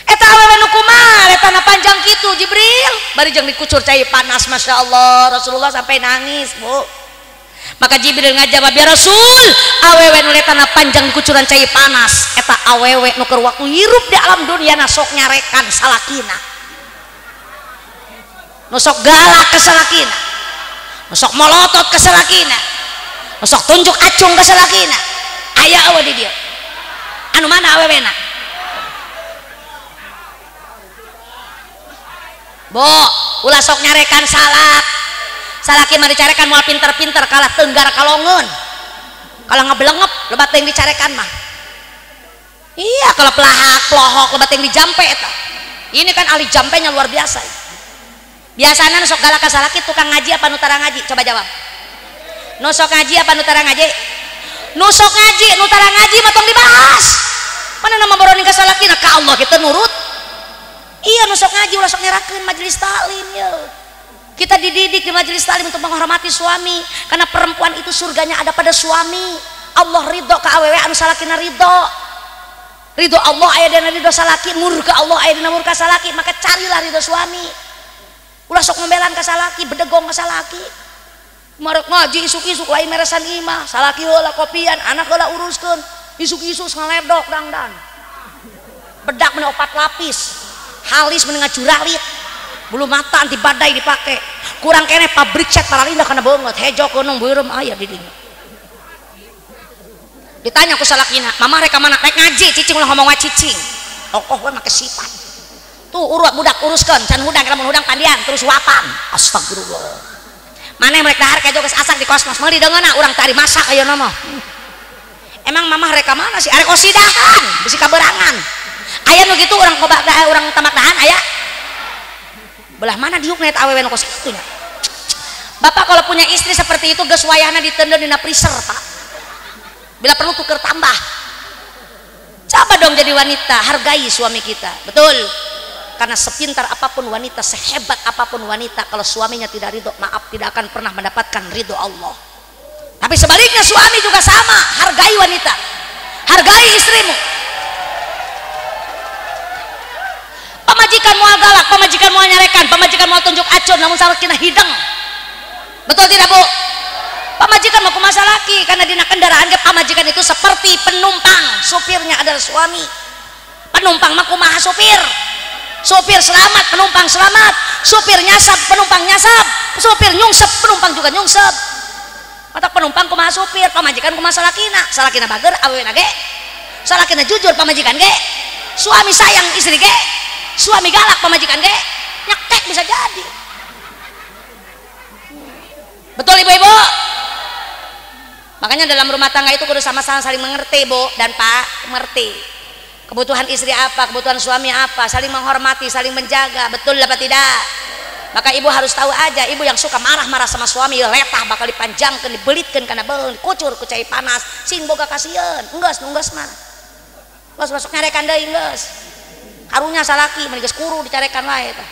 Eta awewe nu kumaha letana panjang kitu Jibril, bari jeung dikucur cai panas, Masya Allah. Rasulullah sampai nangis Bu. Maka Jibril ngajawab, ya Rasul, awewe nu letana panjang kucuran cai panas eta awewe nu keur waktu hirup di alam dunia sok nyarekan salakina, nu sok galak ke salakina, nu sok molotot ke salakina, nu sok tunjuk acung ke salakina. Aya awe di dia. Anu mana awewena? Bo, ulah sok nyarekan salak. Salaki mah dicarekan moal pinter-pinter kalah tenggar kalongeun. Kalau ngebelengep lebat yang dicarekan mah. Iya, kalau pelahak, pelohok lebat yang dijampe eta. Ini kan ahli jampenya luar biasa. Biasana sok galak ka salaki tukang ngaji apa nu tara ngaji? Coba jawab. Nu sok ngaji apa nu tara ngaji? Nu sok ngaji, nu tara ngaji mah tong dibahas. Mana nama boroning ka salakina ka Allah kita nurut. Iya, nu sok ngaji ulah sok nyerakeun majelis taklim ya. Kita dididik di majelis taklim untuk menghormati suami, karena perempuan itu surganya ada pada suami. Allah ridho ka awewe anu salakina ridho. Ridho Allah aya dina ridho salaki, murka Allah aya dina murka salaki, maka carilah ridho suami. Ulah sok membelan ka salaki, bedegong ka salaki. Marek ngaji isuk-isuk lain meresan imah, salaki heula kopian, anak heula uruskeun, isuk-isuk ngaledok dangdan. Bedak meni 4 lapis, halis meni ngajuralit. Bulu mata anti badai dipakai, kurang kene pabrik cat paralinda karena banget hejo kunung beureum aya di dinya. Ditanya ku salakina, mama rek mana? Rek ngaji, cicing ulah ngomong cicing. Tokoh we make sifat. Tuh urut budak uruskeun, can hudang lamun hudang pandian terus wapan. Astagfirullah. Mane merek dahar kayak geus asak di kosmos, meuli deungeuna urang tari masak ayeuna mah. Emang mamah rek mana sih? Arek osidahan, bisi kaberangan. Aya nu kitu urang kobak urang tambak dahan aya. Belah mana diuk net awewe nu kos kitunya. Bapak kalau punya istri seperti itu geus wayahna ditendeu dina freezer, Pak. Bila perlu tuker tambah. Coba dong jadi wanita, hargai suami kita. Betul. Karena sepintar apapun wanita, sehebat apapun wanita, kalau suaminya tidak ridho, maaf, tidak akan pernah mendapatkan ridho Allah. Tapi sebaliknya suami juga sama, hargai wanita. Hargai istrimu. Pemajikan mau galak, pemajikan mau nyarekan, pemajikan mau tunjuk acun, namun salah kena hidang. Betul tidak Bu? Pemajikan mau kumaha laki, karena dina kendaraan pemajikan itu seperti penumpang, supirnya adalah suami. Penumpang mah kumaha supir? Supir selamat, penumpang selamat. Supir nyasap, penumpang nyasap. Supir nyungsep, penumpang juga nyungsep. Mata penumpang kumaha supir, pemajikan kumaha salakina. Salakina bager, awewena ge. Salakina jujur, pemajikan ge. Suami sayang istri ge. Suami galak, pemajikan ge. Nyekek bisa jadi. Betul ibu-ibu? Makanya dalam rumah tangga itu kudu sama-sama saling mengerti Bu dan Pak, mengerti kebutuhan istri apa, kebutuhan suami apa, saling menghormati, saling menjaga. Betul apa tidak? Maka ibu harus tahu aja, ibu yang suka marah-marah sama suami letah bakal dipanjangkan, dibelitkan karena beung, kucur ku cai panas, sing boga kasieun. Enggeus mah. Geus masuk nyarekan deui geus. karunya salaki meni geus kuru dicarekan wae tah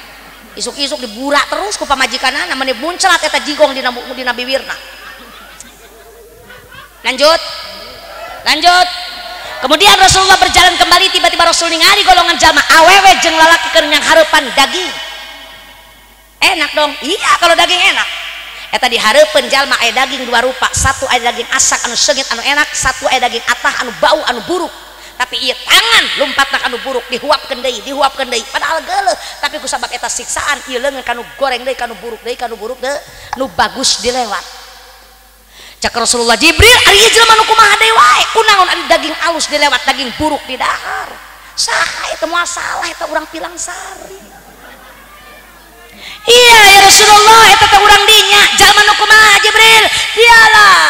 isuk-isuk diburak terus ku pamajikanana meni muncrat eta jigong dina bibirna. Lanjut kemudian Rasulullah berjalan kembali, tiba-tiba Rasul ningali golongan jalma awewe jeung lalaki keur nyang hareupan daging. Enak dong, iya kalau daging enak. Eta di hareupeun jalma aya daging dua rupa, satu aya daging asak anu seungit anu enak, satu aya daging atah anu bau anu buruk. Tapi ieu tangan lompatna anu buruk dihuapkeun deui padahal geuleuh, tapi ku sabab eta siksaan ieu leungeun kanu goreng deui kanu buruk deui nu bagus dilewat. Cak Rasulullah, Jibril ari ieu jelema nu kumaha deui wae kunaon ari daging alus dilewat daging buruk di dahar. Saha eta moal salah eta urang pilang sari. Iya ya Rasulullah, eta teh urang dinya jalma nu kumaha Jibril? Dialah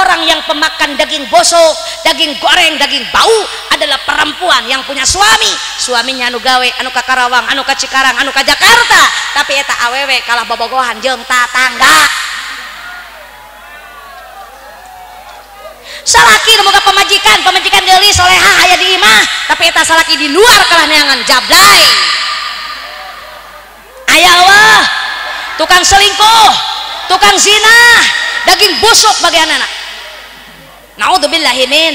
orang yang pemakan daging bosok, daging goreng, daging bau adalah perempuan yang punya suaminya anu gawe, anu ka Karawang, anu ka Cikarang, anu ka Jakarta, tapi eta awewe kalah bobogohan jeung tatangga. Salaki nu boga pamajikan geulis solehah aya di imah, tapi eta salaki di luar kalah neangan jablay. Aya wah tukang selingkuh, tukang zina, daging busuk bagian anak. Naudzubillahi min.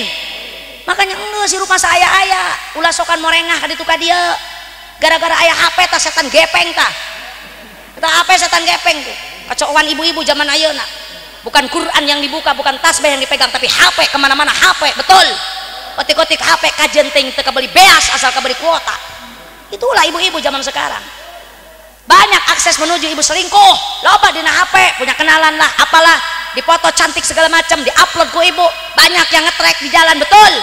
Makanya si rupa saya aya ulah sokan morengah ka ditu ka dieu. Gara-gara aya HP tah setan gepeng tah. Eta HP setan gepeng tuh. Kacoan ibu-ibu zaman ayeuna. Bukan Quran yang dibuka, bukan tasbih yang dipegang, tapi HP kemana-mana HP, betul. Otik-otik HP kajenting teu kabeli beas asal kabeli kuota. Itulah ibu-ibu zaman sekarang. Banyak akses menuju ibu selingkuh, loba dina HP, punya kenalan lah, apalah, dipoto cantik segala macam, diupload ku ibu, banyak yang ngetrek di jalan, betul.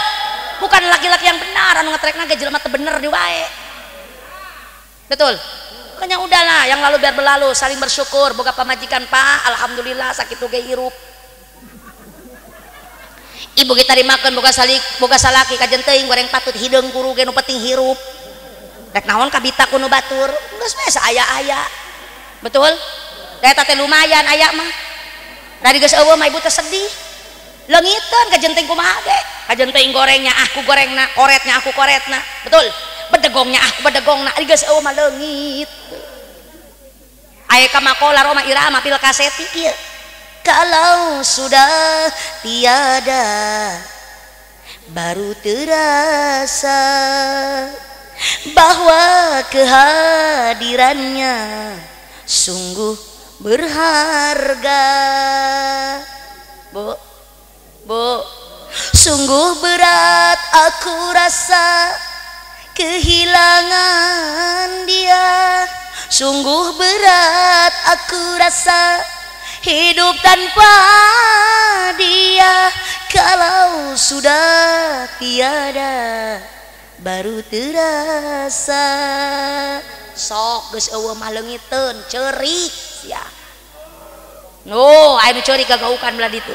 Bukan laki-laki yang benar, anu ngetrek naga jelema teu bener di wae. Betul. Makanya udahlah, yang lalu biar berlalu, saling bersyukur, boga pamajikan Pak, alhamdulillah sakit ge hirup. Ibu kita dimakan boga salaki kajen teuing goreng patut hideung guru ge nu penting hirup. Rek naon kabita kuno batur geus we aya-aya. Betul? Eta teh lumayan aya mah. Dari geus eueuh mah ibu teh sedih. Leungiteun ka jenting kumaha ge? Ka jenting gorengnya aku gorengna, koretnya aku koretna. Betul? Bedegongnya aku bedegongna. Ari geus eueuh mah leungit. Aya ka makola Roma Irama pil kaseti kieu. Kalau sudah tiada baru terasa bahwa kehadirannya sungguh berharga. Bu, sungguh berat aku rasa kehilangan dia. Sungguh berat aku rasa hidup tanpa dia. Kalau sudah tiada baru terasa. Sok geus eueuh mah leungiteun ceurik sia. No, aya nu ceurik gagaukan belah ditu.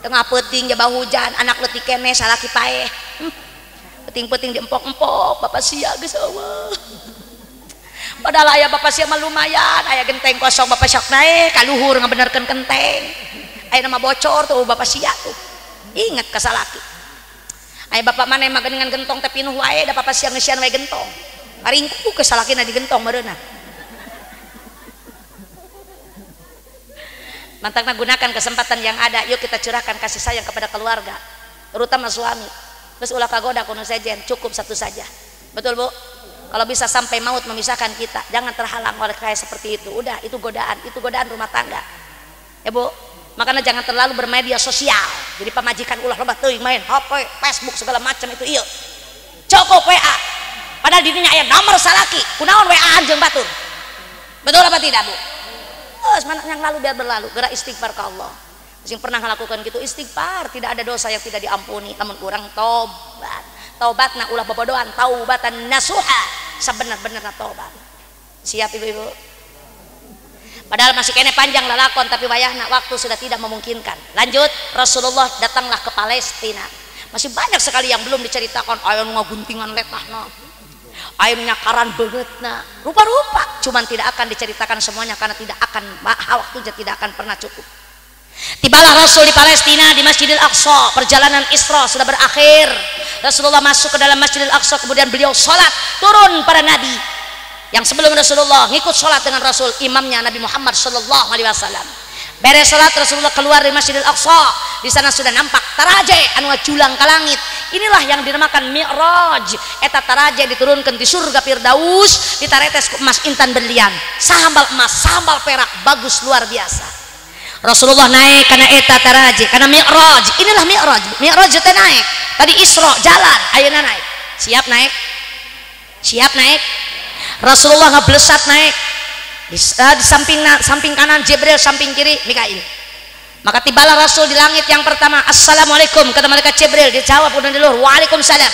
Tengah peuting jaba hujan, anak leutik keneh salaki paeh. Peuting-peuting diempok-empok, bapak sia geus eueuh. Padahal aya bapak sia mah lumayan, aya genteng kosong bapak sok naik ka luhur ngabenerkeun genteng. Aya nama bocor tuh bapak sia tuh. Ingat ka salaki. Aya bapak mana yang makan dengan gentong tapi pinuh wae da bapak siang ngesian wae gentong paringku ke salakina di gentong meureunna. Mantapna gunakan kesempatan yang ada, yuk kita curahkan kasih sayang kepada keluarga, terutama suami. Terus ulah kagoda kuno sejen, cukup satu saja. Betul Bu? Kalau bisa sampai maut memisahkan kita, jangan terhalang oleh kayak seperti itu. Udah, itu godaan rumah tangga. Ya Bu? Makanya jangan terlalu bermedia sosial. Jadi pemajikan ulah loba teuing main HP, Facebook segala macam itu ieu. Cukup WA. Padahal dirinya aya nomor salaki. Kunaon WA-an jeung batur. Betul apa tidak, Bu? Geus mana yang lalu biar berlalu. Gerak istighfar ke Allah. Sing pernah ngelakukan gitu istighfar, tidak ada dosa yang tidak diampuni. Lamun urang tobat. Taubatna ulah bobodohan, taubatan nasuha. Sebenar-benarna tobat. Siap Ibu-ibu? Padahal masih kene panjang lalakon, tapi wayahna waktu sudah tidak memungkinkan. Lanjut, Rasulullah datanglah ke Palestina. Masih banyak sekali yang belum diceritakan. Aya nu ngaguntingan letahna, aya nu nyakaran beungeutna, rupa-rupa. Cuman tidak akan diceritakan semuanya karena tidak akan waktunya tidak akan pernah cukup. Tibalah Rasul di Palestina, di Masjidil Aqsa. Perjalanan Isra sudah berakhir. Rasulullah masuk ke dalam Masjidil Aqsa, kemudian beliau sholat. Turun para nabi yang sebelum Rasulullah ngikut sholat dengan Rasul, imamnya Nabi Muhammad sallallahu alaihi wasallam. Beres sholat, Rasulullah keluar dari Masjidil Aqsa. Di sana sudah nampak taraje anu julang ke langit. Inilah yang dinamakan Mi'raj. Eta taraje diturunkan di surga Firdaus, ditaretes ku emas intan berlian, sahambal emas, sahambal perak, bagus luar biasa. Rasulullah naik karena eta taraje, karena Mi'raj. Inilah Mi'raj. Mi'raj itu naik. Tadi Isra jalan, ayeuna naik. Siap naik? Siap naik? Rasulullah ngeblesat naik. Di samping kanan Jibril, samping kiri Mikail. Maka tibalah Rasul di langit yang pertama. Assalamualaikum kata malaikat Jibril. Dijawab udah di luar. Waalaikumsalam.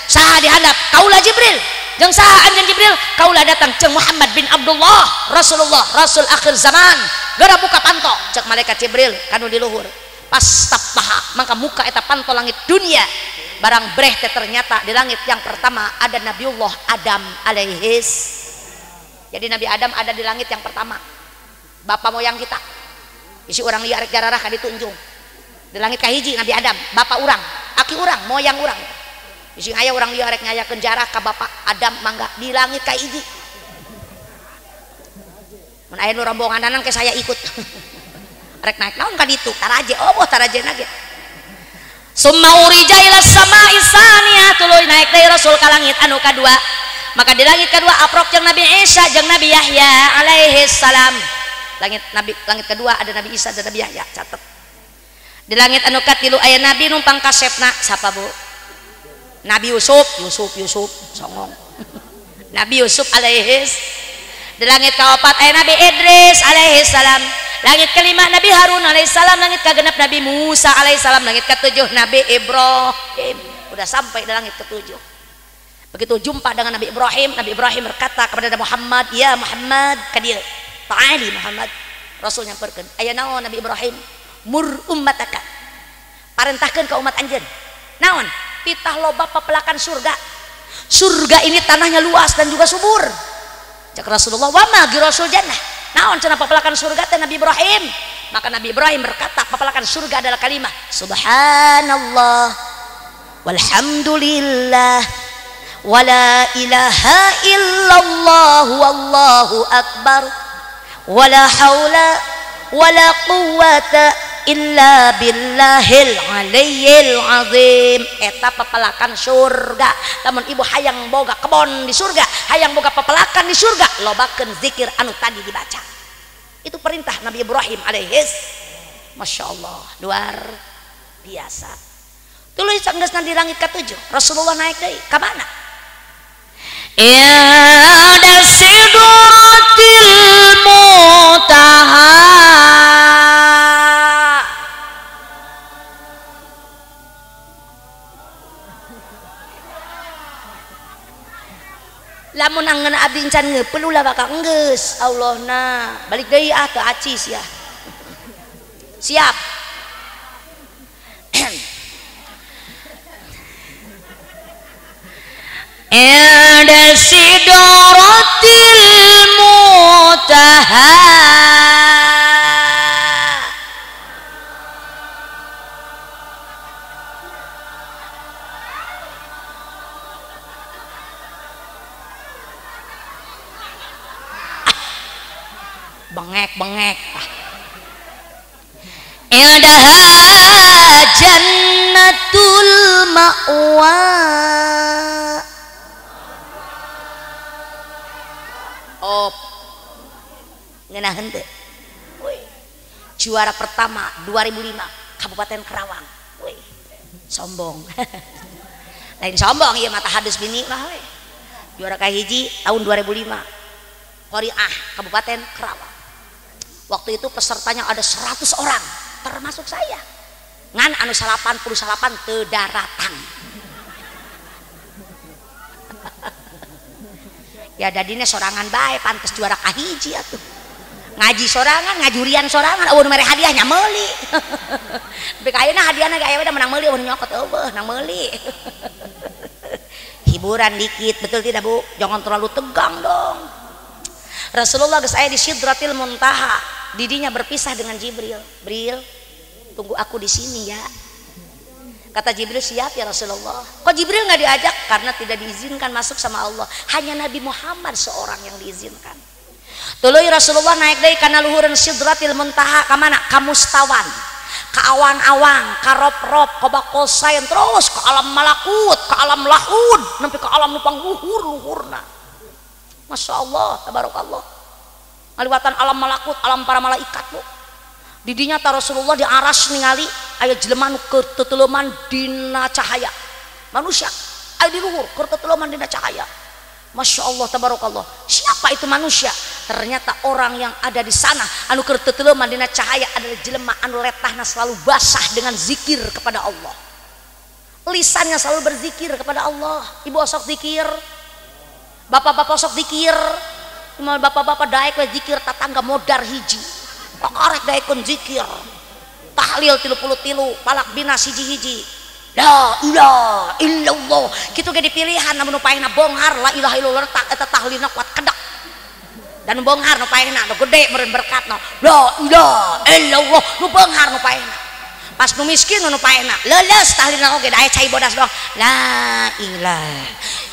Saha dihadap? Kaulah Jibril. Jeung saha anjeun Jibril? Kaulah datang jeung Muhammad bin Abdullah, Rasulullah, Rasul akhir zaman. Geura buka panto cek malaikat Jibril kanu di luhur. Pas tapaha maka muka eta panto langit dunia. Barang breh teh ternyata di langit yang pertama ada Nabiullah Adam alaihis. Jadi Nabi Adam ada di langit yang pertama. Bapak moyang kita. Isi orang liar rek jararah ka ditunjung. Di langit kahiji Nabi Adam, bapak urang, aki urang, moyang urang. Isi aya orang liar rek ngayakeun jarah ka bapak Adam mangga di langit kahiji. Mun aya nu rombonganan ke saya ikut. Rek naik naon ka ditu? Taraje, oh tarajena ge. Summa urija ila sama'i saniyah, tuluy naik deui Rasul ka langit anu kadua. Maka di langit kedua aprok jeung Nabi Isa jeung Nabi Yahya alaihi salam. Langit kedua ada Nabi Isa dan Nabi Yahya, catet. Di langit anu katilu aya nabi numpang kasepna, siapa Bu? Nabi Yusuf songong. Nabi Yusuf alaihis. Di langit kaopat aya Nabi Idris alaihi salam. Langit kelima Nabi Harun alaihi salam. Langit kagenep Nabi Musa alaihi salam. Langit ketujuh Nabi Ibrahim. Udah sampai di langit ketujuh. Begitu jumpa dengan Nabi Ibrahim berkata kepada Nabi Muhammad, ya Muhammad, kadir ta'ali Muhammad. Rasul nyamperkeun, aya naon Nabi Ibrahim? Mur ummataka, parentahkeun ka umat anjeun. Naon? Pitah loba papelakan surga. Surga ini tanahnya luas dan juga subur. Cak Rasulullah, wa ma girasul jannah. Naon cenah papelakan surga teh Nabi Ibrahim? Maka Nabi Ibrahim berkata, papelakan surga adalah kalimat subhanallah walhamdulillah wala ilaha illallah wallahu akbar wala haula wala quwwata illa billahil aliyyil azim. Eta papelakan surga. Lamun ibu hayang boga kebon di surga, hayang boga papelakan di surga, lobakeun zikir anu tadi dibaca. Itu perintah Nabi Ibrahim alaihis. Masya Allah, luar biasa. Tuluy sanggeusna di langit ketujuh Rasulullah naik deui ka mana? Inda sidratil muntaha. Lamun angeun abdi can ngeupeul ulah bakal enggeus Allahna. Balik deui teu acis ya. Siap. Inda sidratil muntaha. Bengek. Indaha jannatul ma'wa. Oh, ngeunaheun teh. Juara pertama 2005 Kabupaten Karawang. Wih, sombong. Lain sombong ieu mah tahadus bini mah we. Juara kahiji tahun 2005. Qoriah Kabupaten Karawang. Waktu itu pesertanya ada 100 orang, termasuk saya. Ngan anu 88 teu daratang. Ya dadine sorangan bae pantes juara kahiji atuh. Ngaji sorangan, ngajurian sorangan, eueuh mere hadiahnya meuli. Tapi ayeuna hadiahna ge aya we menang meuli, eueuh nyokot eueuh nang meuli. Hiburan dikit, betul tidak Bu? Jangan terlalu tegang dong. Rasulullah geus aya di Sidratil Muntaha. Didinya berpisah dengan Jibril. Bril, tunggu aku di sini ya. Kata Jibril, siap ya Rasulullah. Kok Jibril nggak diajak? Karena tidak diizinkan masuk sama Allah. Hanya Nabi Muhammad seorang yang diizinkan. Tuluy Rasulullah naik dari kana luhureun Sidratil Muntaha, ka mana? Ka Mustawan, ka awan-awang, ka rop-rop, ka bakosain, terus ke alam malakut, ke alam lahud, sampai ke alam lupang luhur-luhurna. Masya Allah, tabarakallah. Ngaliwatan alam malakut, alam para malaikat bu. Didinya ta Rasulullah di aras ningali aya jelema nu keur teteleman dina cahaya. Manusia aya di luhur keur teteleman dina cahaya. Masya Allah, tabarakallah. Siapa itu manusia? Ternyata orang yang ada di sana anu keur teteleman dina cahaya adalah jelema anu letahna selalu basah dengan zikir kepada Allah. Lisannya selalu berzikir kepada Allah. Ibu osok zikir, bapak-bapak osok zikir. Cuma bapak-bapak daek we zikir tatangga modar hiji. Kok arek daekun zikir. Tahlil 33, palak bina hiji-hiji. La ilaha illallah. Kitu ge dipilihan namun nu paehna bonghar la ilaha illallah tak eta tahlilna kuat kedak. Dan bonghar nu paehna nu gede meureun berkatna. La ilaha illallah nu bonghar nu paehna. Pas nu miskin nu paehna leuleus tahlilna oge da aya cai bodas doang. La ilaha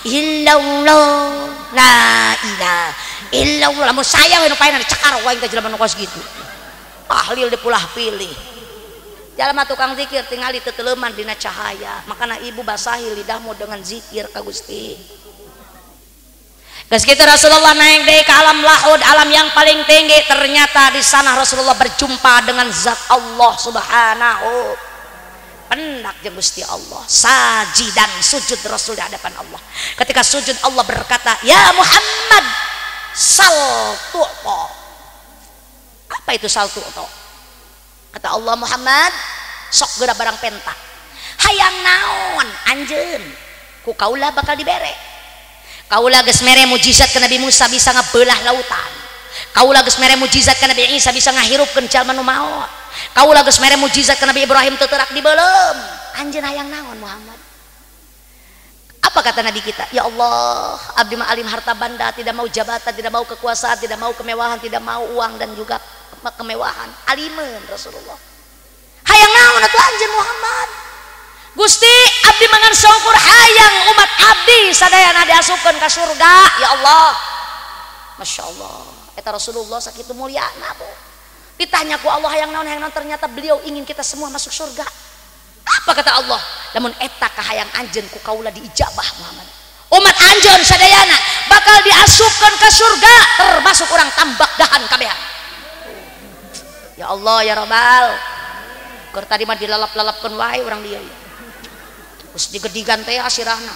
illallah. La ilaha illallah. Lamun saya we nu paehna dicekar wae teh jelema nu kos gitu. Tahlil dipulah pilih. Jalma tukang zikir tinggal teteleman dina cahaya. Makanya ibu basahi lidahmu dengan zikir ka Gusti. Geus kitu Rasulullah naik deui ka alam lahud, alam yang paling tinggi. Ternyata di sana Rasulullah berjumpa dengan zat Allah Subhanahu. Pendak jeung Gusti Allah. Sajidan sujud Rasul di hadapan Allah. Ketika sujud Allah berkata, "Ya Muhammad, sal tu'ta." Apa itu sal tu'ta? Kata Allah, Muhammad, sok geura barang penta. Hayang naon anjeun? Ku kaula bakal dibere. Kaula geus mere mujizat ka Nabi Musa bisa ngabeulah lautan. Kaula geus mere mujizat ka Nabi Isa bisa ngahirupkeun jalma nu maot. Kaula geus mere mujizat ka Nabi Ibrahim teu teurak dibeuleum. Anjeun hayang naon Muhammad? Apa kata Nabi kita? Ya Allah, abdi mah alim harta banda, tidak mau jabatan, tidak mau kekuasaan, tidak mau kemewahan, tidak mau uang dan juga kemewahan. Alimen Rasulullah. Hayang naon atuh anjeun Muhammad? Gusti, abdi mangan songkur hayang umat abdi sadayana diasupkeun ka surga. Ya Allah. Masya Allah. Eta Rasulullah sakitu mulyana bu. Ditanya ku Allah hayang naon, ternyata beliau ingin kita semua masuk surga. Apa kata Allah? Namun eta kahayang anjeun ku kaula diijabah Muhammad. Umat anjeun sadayana bakal diasupkeun ke surga termasuk orang tambak dahan kabehan. Ya Allah ya Rabbal. Keur tadi mah dilalap-lalapkeun wae urang dieu. Geus digedigan teh sirahna.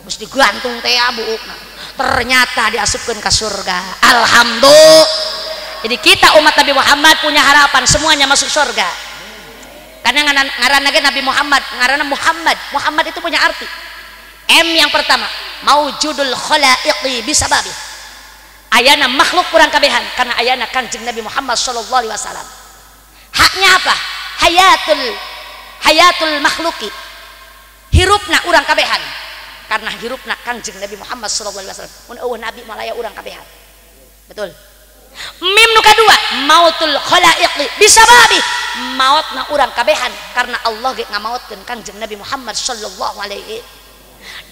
Geus digantung teh buukna. Ternyata diasupkeun ke surga. Alhamdulillah. Jadi kita umat Nabi Muhammad punya harapan semuanya masuk surga. Karena ngaranna ge Nabi Muhammad, ngaranna Muhammad. Muhammad itu punya arti. M yang pertama, maujudul khalaiqi bisababi. Ayana makhluk kurang kabehan karena ayana Kanjeng Nabi Muhammad sallallahu alaihi wasallam. Haknya apa? Hayatul makhluki. Hirupna urang kabehan karena hirupna Kanjeng Nabi Muhammad sallallahu alaihi wasallam. Mun eueuh nabi malaya urang kabehan. Betul. Mim nu kadua, mautul khalaiqi bisababi. Mautna urang kabehan karena Allah ge ngamautkeun Kanjeng Nabi Muhammad sallallahu alaihi.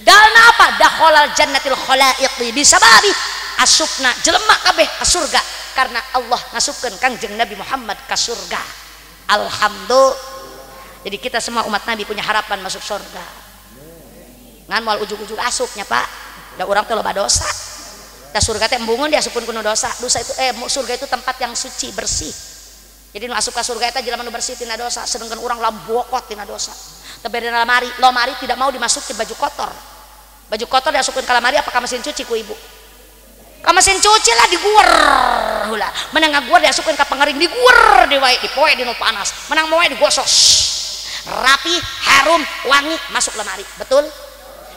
Dalna apa? Dakhalal jannatil khalaiqi bisababi. Asupna jelema kabeh ka surga karena Allah ngasupkeun Kanjeng Nabi Muhammad ka surga. Alhamdulillah. Jadi kita semua umat Nabi punya harapan masuk surga. Ngan moal ujug-ujug asupnya Pak. Da urang teh loba dosa. Da surga teh embungeun diasupkeun kuno dosa. Dosa itu surga itu tempat yang suci, bersih. Jadi nu asup ka surga eta jelema nu bersih tina dosa, sedangkan urang lambokot tina dosa. Tebere lamari tidak mau dimasukin baju kotor. Baju kotor diasupkeun ka lamari apakah mesin cuci ku ibu? Ka mesin cuci lah diguer heula. Menang ngaguer diasupkeun ka pengering diguer diwae dipoe dinu panas. Menang moe digosok. Rapi, harum, wangi masuk lemari. Betul?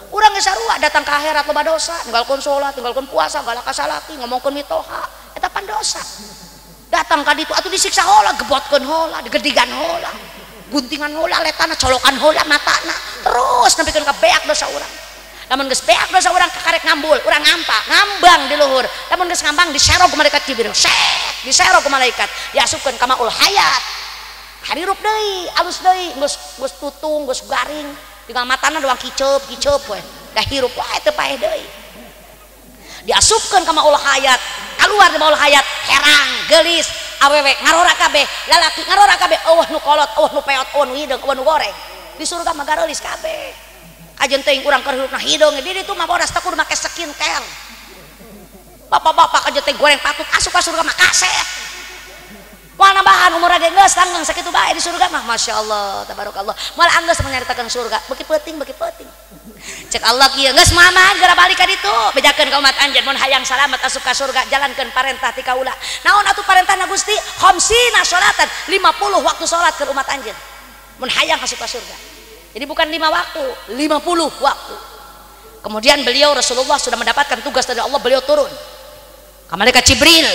Urang geus sarua datang ka akhirat loba dosa, ninggalkeun salat, ninggalkeun puasa, galak ka salaki, ngomongkeun mitoha, eta pan dosa. Datang ka ditu atuh disiksa heula, gebotkeun heula, digedigan heula. Guntingan heula, letana colokan heula matana. Terus nepikeun ka beak dosa urang. Lamun geus beak dosa urang kakarek ngambul, urang ngambang di luhur. Lamun geus ngambang disero ku malaikat Jibril. Sek, disero ku malaikat, diasupkeun ka maul hayat. harirup deui alus deui geus tutung geus garing tinggal matana doang kiceup we dah hirup wae teu paeh deui diasupkeun ka maul hayat keluar di maul hayat herang geulis awewe ngarora kabeh lalaki ngarora kabeh eueuh nu kolot eueuh nu peot eueuh nu hideung eueuh nu goreng di surga mah gareulis kabeh ajeun teuing urang keur hirupna hideung di ditu mah bodas teu kudu make skincare bapak-bapak aja teh goreng patut asup ka surga mah kaset moal nambahan umur ge geus langgeng sakitu bae di surga mah masyaallah tabarakallah moal anggeus menyaritakeun surga beuki peuting cek Allah kieu geus Muhammad geura balik ka ditu bejakeun ka umat anjeun mun hayang salamet asup ka surga jalankeun parentah ti kaula naon atuh parentahna Gusti khamsina sholatan 50 waktu salat ke umat anjeun mun hayang asup ka surga jadi bukan 5 waktu 50 waktu kemudian beliau Rasulullah sudah mendapatkan tugas dari Allah beliau turun ka malaikat Jibril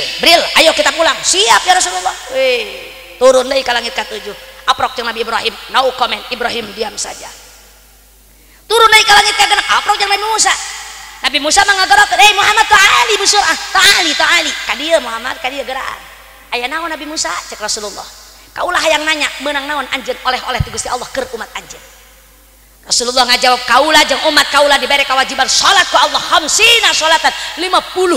ayo kita pulang siap ya Rasulullah turun deui ka langit ka-7 aprok jeung Nabi Ibrahim no comment Ibrahim diam saja turun naik ke langit ka-6 aprok jeung Nabi Musa mangagarakeun Muhammad ta'ali busurah ta'ali ka dieu Muhammad ka dieu geuraan aya naon Nabi Musa cek Rasulullah kaulah hayang nanya meunang naon anjeun oleh-oleh ti Gusti Allah keur umat anjeun Rasulullah ngajawab kaulah jeung umat kaulah dibere kewajiban salat ku Allah khamsina sholatan 50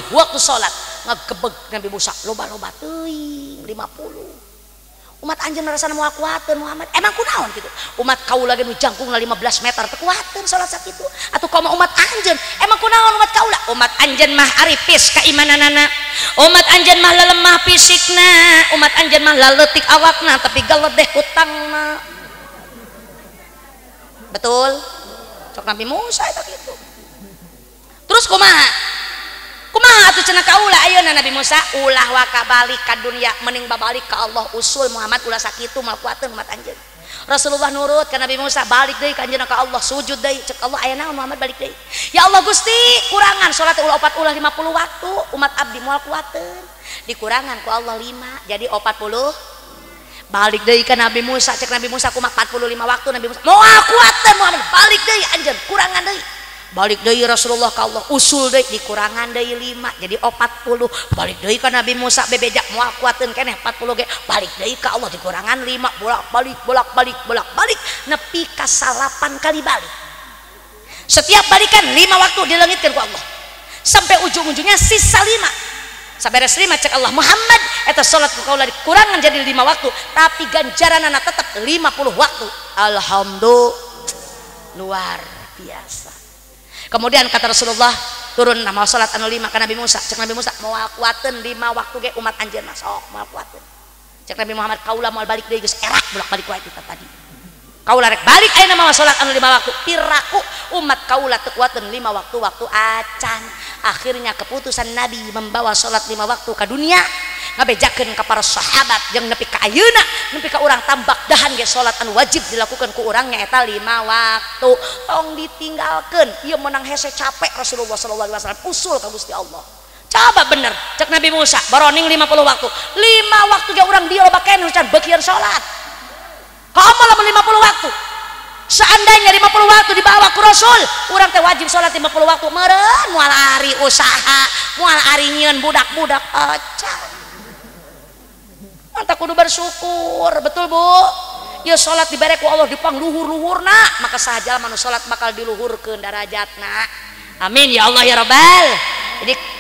waktu salat ngagebeg Nabi Musa loba-loba teuing 50 umat anjeun rasana moal kuateun Muhammad emang kunaon kitu umat kaula ge nu jangkungna 15 meter teu kuateun salat sakitu atuh komo umat anjeun emang kunaon umat kaula umat anjeun mah aripis kaimananana umat anjeun mah lelemah fisikna umat anjeun mah laletik awakna tapi galedeh hutangna betul cok Nabi Musa eta kitu terus kumaha atuh cenah kaula ayeuna Nabi Musa ulah wa kabalik ka dunya mending babalik ka Allah usul Muhammad ulah sakitu mal kuateun umat anjeun Rasulullah nurut ka Nabi Musa balik deui ka anjeunna ka Allah sujud deui cek Allah aya naon Muhammad balik deui ya Allah Gusti kurangan salat ulah 50 waktu umat abdi moal kuateun dikurangan ku Allah 5 jadi 40 balik deui ka Nabi Musa cek Nabi Musa kumaha 45 waktu Nabi Musa moal kuateun Muhammad balik deui anjeun kurangan deui balik deui Rasulullah ka Allah usul deui dikurangan deui 5 jadi 40 balik deui ka Nabi Musa bebejak moal kuateun keneh 40 ge balik deui ka Allah dikurangan 5 bolak-balik nepi ka 8 kali balik setiap balikan 5 waktu dileungitkeun ku Allah sampai ujung-ujungnya sisa 5 saberes 5 cek Allah Muhammad eta salat ku kaula dikurangan jadi 5 waktu tapi ganjaranana tetap 50 waktu alhamdulillah luar biasa kemudian kata Rasulullah turun nama salat anu 5 ka Nabi Musa cek Nabi Musa moal kuateun 5 waktu ge umat anjeun mah sok moal kuateun cek Nabi Muhammad kaula moal balik deui geus erak bolak-balik wae kita tadi kaula rek balik ayeuna mah salat anu 5 waktu piraku umat kaula teu kuateun 5 waktu acan akhirnya keputusan Nabi membawa salat 5 waktu ke dunia ngabejakeun ka para sahabat jeung nepi ka ayeuna nepi ka urang tambak dahan ge salat anu wajib dilakukan ku urang nyaeta 5 waktu tong ditinggalkeun ieu meunang hese capek Rasulullah sallallahu alaihi wasallam usul ka Gusti Allah coba bener cek Nabi Musa baroning 50 waktu 5 waktu ge urang dieu loba keneh can beukian salat kamu lamun 50 waktu seandainya 50 waktu dibawa ku Rasul urang teh wajib salat 50 waktu meureun moal ari usaha moal ari nyieun budak-budak acan mantap kudu bersyukur betul Bu ya salat dibere ku Allah dipang luhur-luhurna maka sahaja manu salat bakal diluhurkeun darajatna amin ya Allah ya Rabbal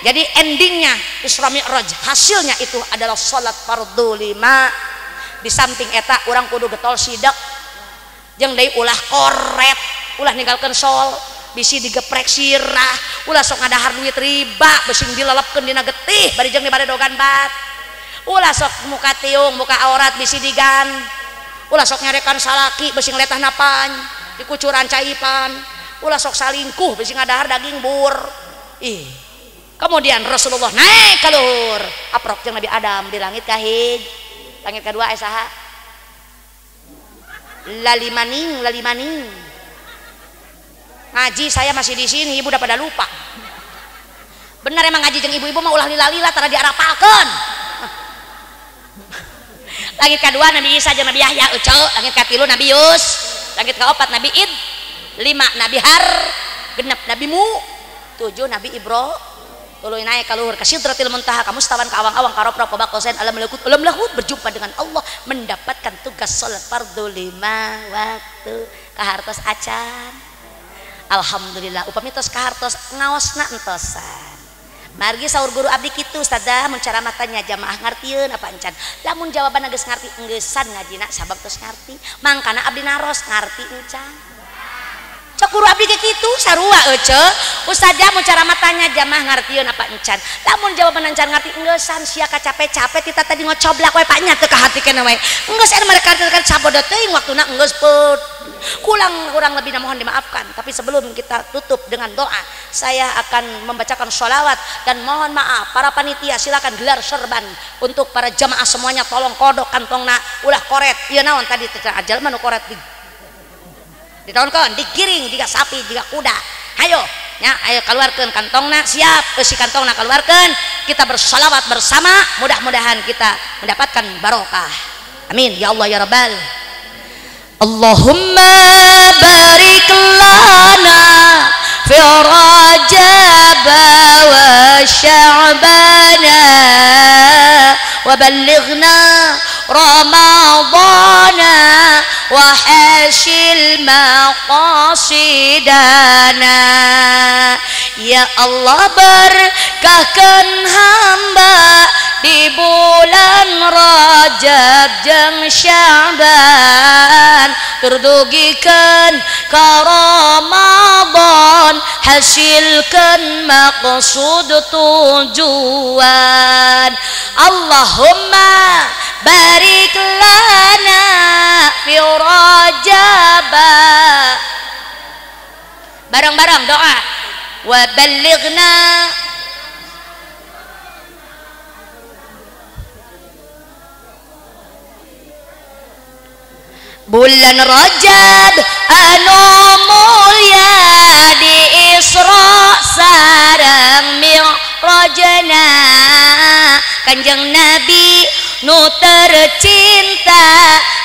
jadi endingnya Isra Mi'raj hasilnya itu adalah salat fardhu 5 di samping eta urang kudu getol sidak jeung deui ulah koret ulah ninggalkeun sol bisi digeprek sirah ulah sok ngadahar duit riba besing dilelepkeun dina getih bari jeung dibade dogan bat ulah sok muka tiung muka aurat bisi digan ulah sok nyarekan salaki besing letah napan dikucuran caipan ulah sok salingkuh besing ngadahar daging bur kemudian Rasulullah naik ka luhur aprok jeung Nabi Adam di langit kahij langit kedua saha lalimaning ngaji saya masih di sini ibu udah pada lupa benar emang ngaji jeung ibu-ibu mah ulah lila-lila tara diarapalkeun langit kedua Nabi Isa jeung Nabi Yahya euceu langit katilu Nabi Yus langit kaopat Nabi Id 5 Nabi Har 6 Nabi Mu 7 Nabi Ibrahim tuluy naik ka luhur ka sidratil muntaha, kamu mustawan ka awang-awang karop-rop bakosen alam lahut berjumpa dengan Allah, mendapatkan tugas salat fardu 5 waktu kahartos acan. Alhamdulillah upami tos kahartos ngaosna entosan. Margi saur guru abdi kitu ustadzah mun cara matanya jamaah ngartieun apa encan. Lamun jawabanna geus ngarti enggeussan ngajina sabab tos ngarti. Mangkana abdi naros ngarti encan. Cok guru abdi ge kitu sarua euceuk. Ustadzah mun cara matanya jamaah ngartieun apa encan. Lamun jawaban encan ngarti enggeussan sia ka capek-capek kita tadi ngocoblak we Pak nya teu ka hati keneh we. Enggeus aya mereka teu sabodo teuing waktuna enggeus peut. Kurang lebih mohon dimaafkan, tapi sebelum kita tutup dengan doa, saya akan membacakan sholawat dan mohon maaf para panitia silakan gelar serban untuk para jamaah semuanya, tolong kodok kantongna ulah koret ieu naon tadi teh ajal mah nu koret ditaonkeun digiring jika sapi jika kuda. Hayo ya, ayo keluarkan kantongna, siap si kantongna keluarkan, kita bersolawat bersama, mudah-mudahan kita mendapatkan barokah. Amin ya Allah ya Rabbal. Allahumma barik lana fi Rajab wa Sya'bana wa ballighna Ramadana wa hasil maqasidana. Ya Allah berkahkan hamba di bulan Rajab jeung Sya'ban, terdugikeun ka Ramadan, hasilkeun maqsud tujuan. Allahumma barik lana fi Rajab, bareng-bareng doa, wa ballighna bulan Rajab anu mulya di Isra sareng Mi'rajna, Kanjeng Nabi nu tercinta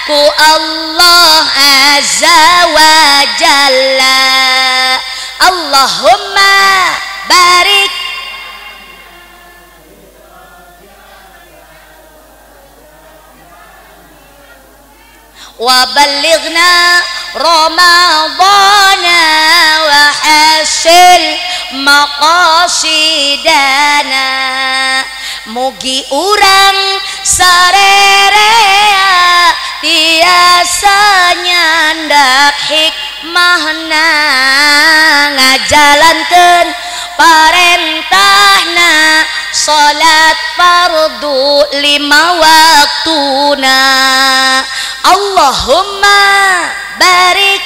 ku Allah azza wa jalla. Allahumma barik wa ballighna Ramadana wa hasil maqasidana. Mugi urang sarerea tiasa nyandak hikmahna, ngajalankeun parentahna salat fardu 5 waktuna. Allahumma barik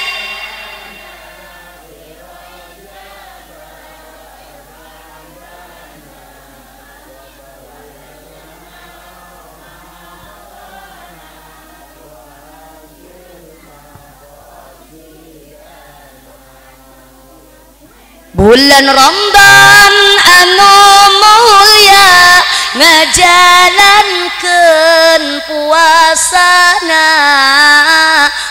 bulan Ramadan anu mulya ngajalankeun puasana,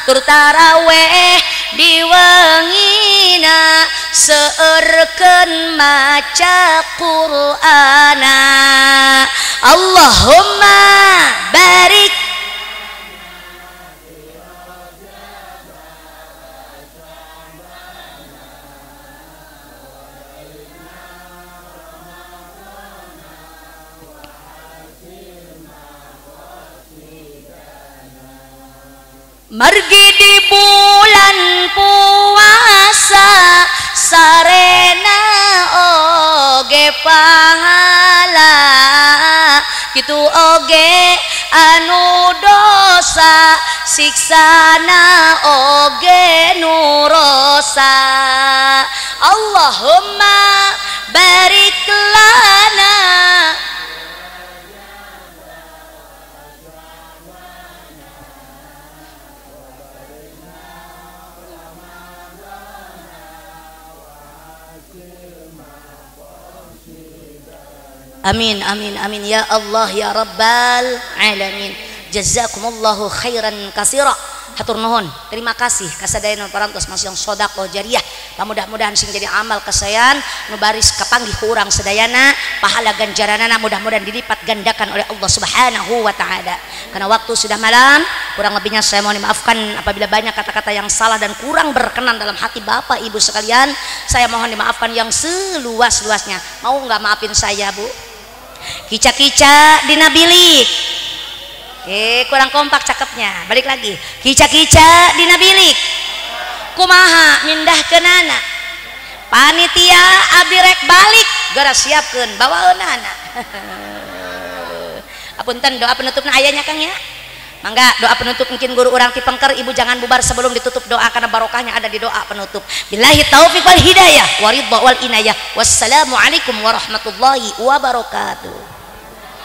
tur taraweh di wengina seueurkeun maca Qur'ana. Allahumma barik margi di bulan puasa sarena oge pahala, kitu oge anu dosa siksana oge nurosa. Allahumma barik lana amin amin amin ya Allah ya Rabbal alamin. Jazakumullahu khairan katsira. hatur nuhun terima kasih kasadayana parantos masih yang sodaqoh jariah mudah-mudahan sing jadi amal kesayan nu baris kapanggih ku urang sedayana pahala ganjaranana mudah-mudahan dilipat gandakan oleh Allah Subhanahu wa taala. Karena waktu sudah malam, kurang lebihnya saya mohon dimaafkan apabila banyak kata-kata yang salah dan kurang berkenan dalam hati Bapak Ibu sekalian. Saya mohon dimaafkan yang seluas-luasnya. Mau nggak maafin saya, Bu? Kica-kica dina bilik. Kurang kompak cakepnya. Balik lagi. Kica-kica dina bilik. Kumaha mindah kenana. Panitia abdi rek balik gara siapkeun bawaeunana. Apunten doa penutupna ayahnya Kang ya. Mangga doa penutup mungkin guru urang tipengker ibu jangan bubar sebelum ditutup doa karena barokahnya ada di doa penutup. Billahi taufiq wal hidayah wa ridha wal inayah. Wassalamualaikum warahmatullahi wabarakatuh.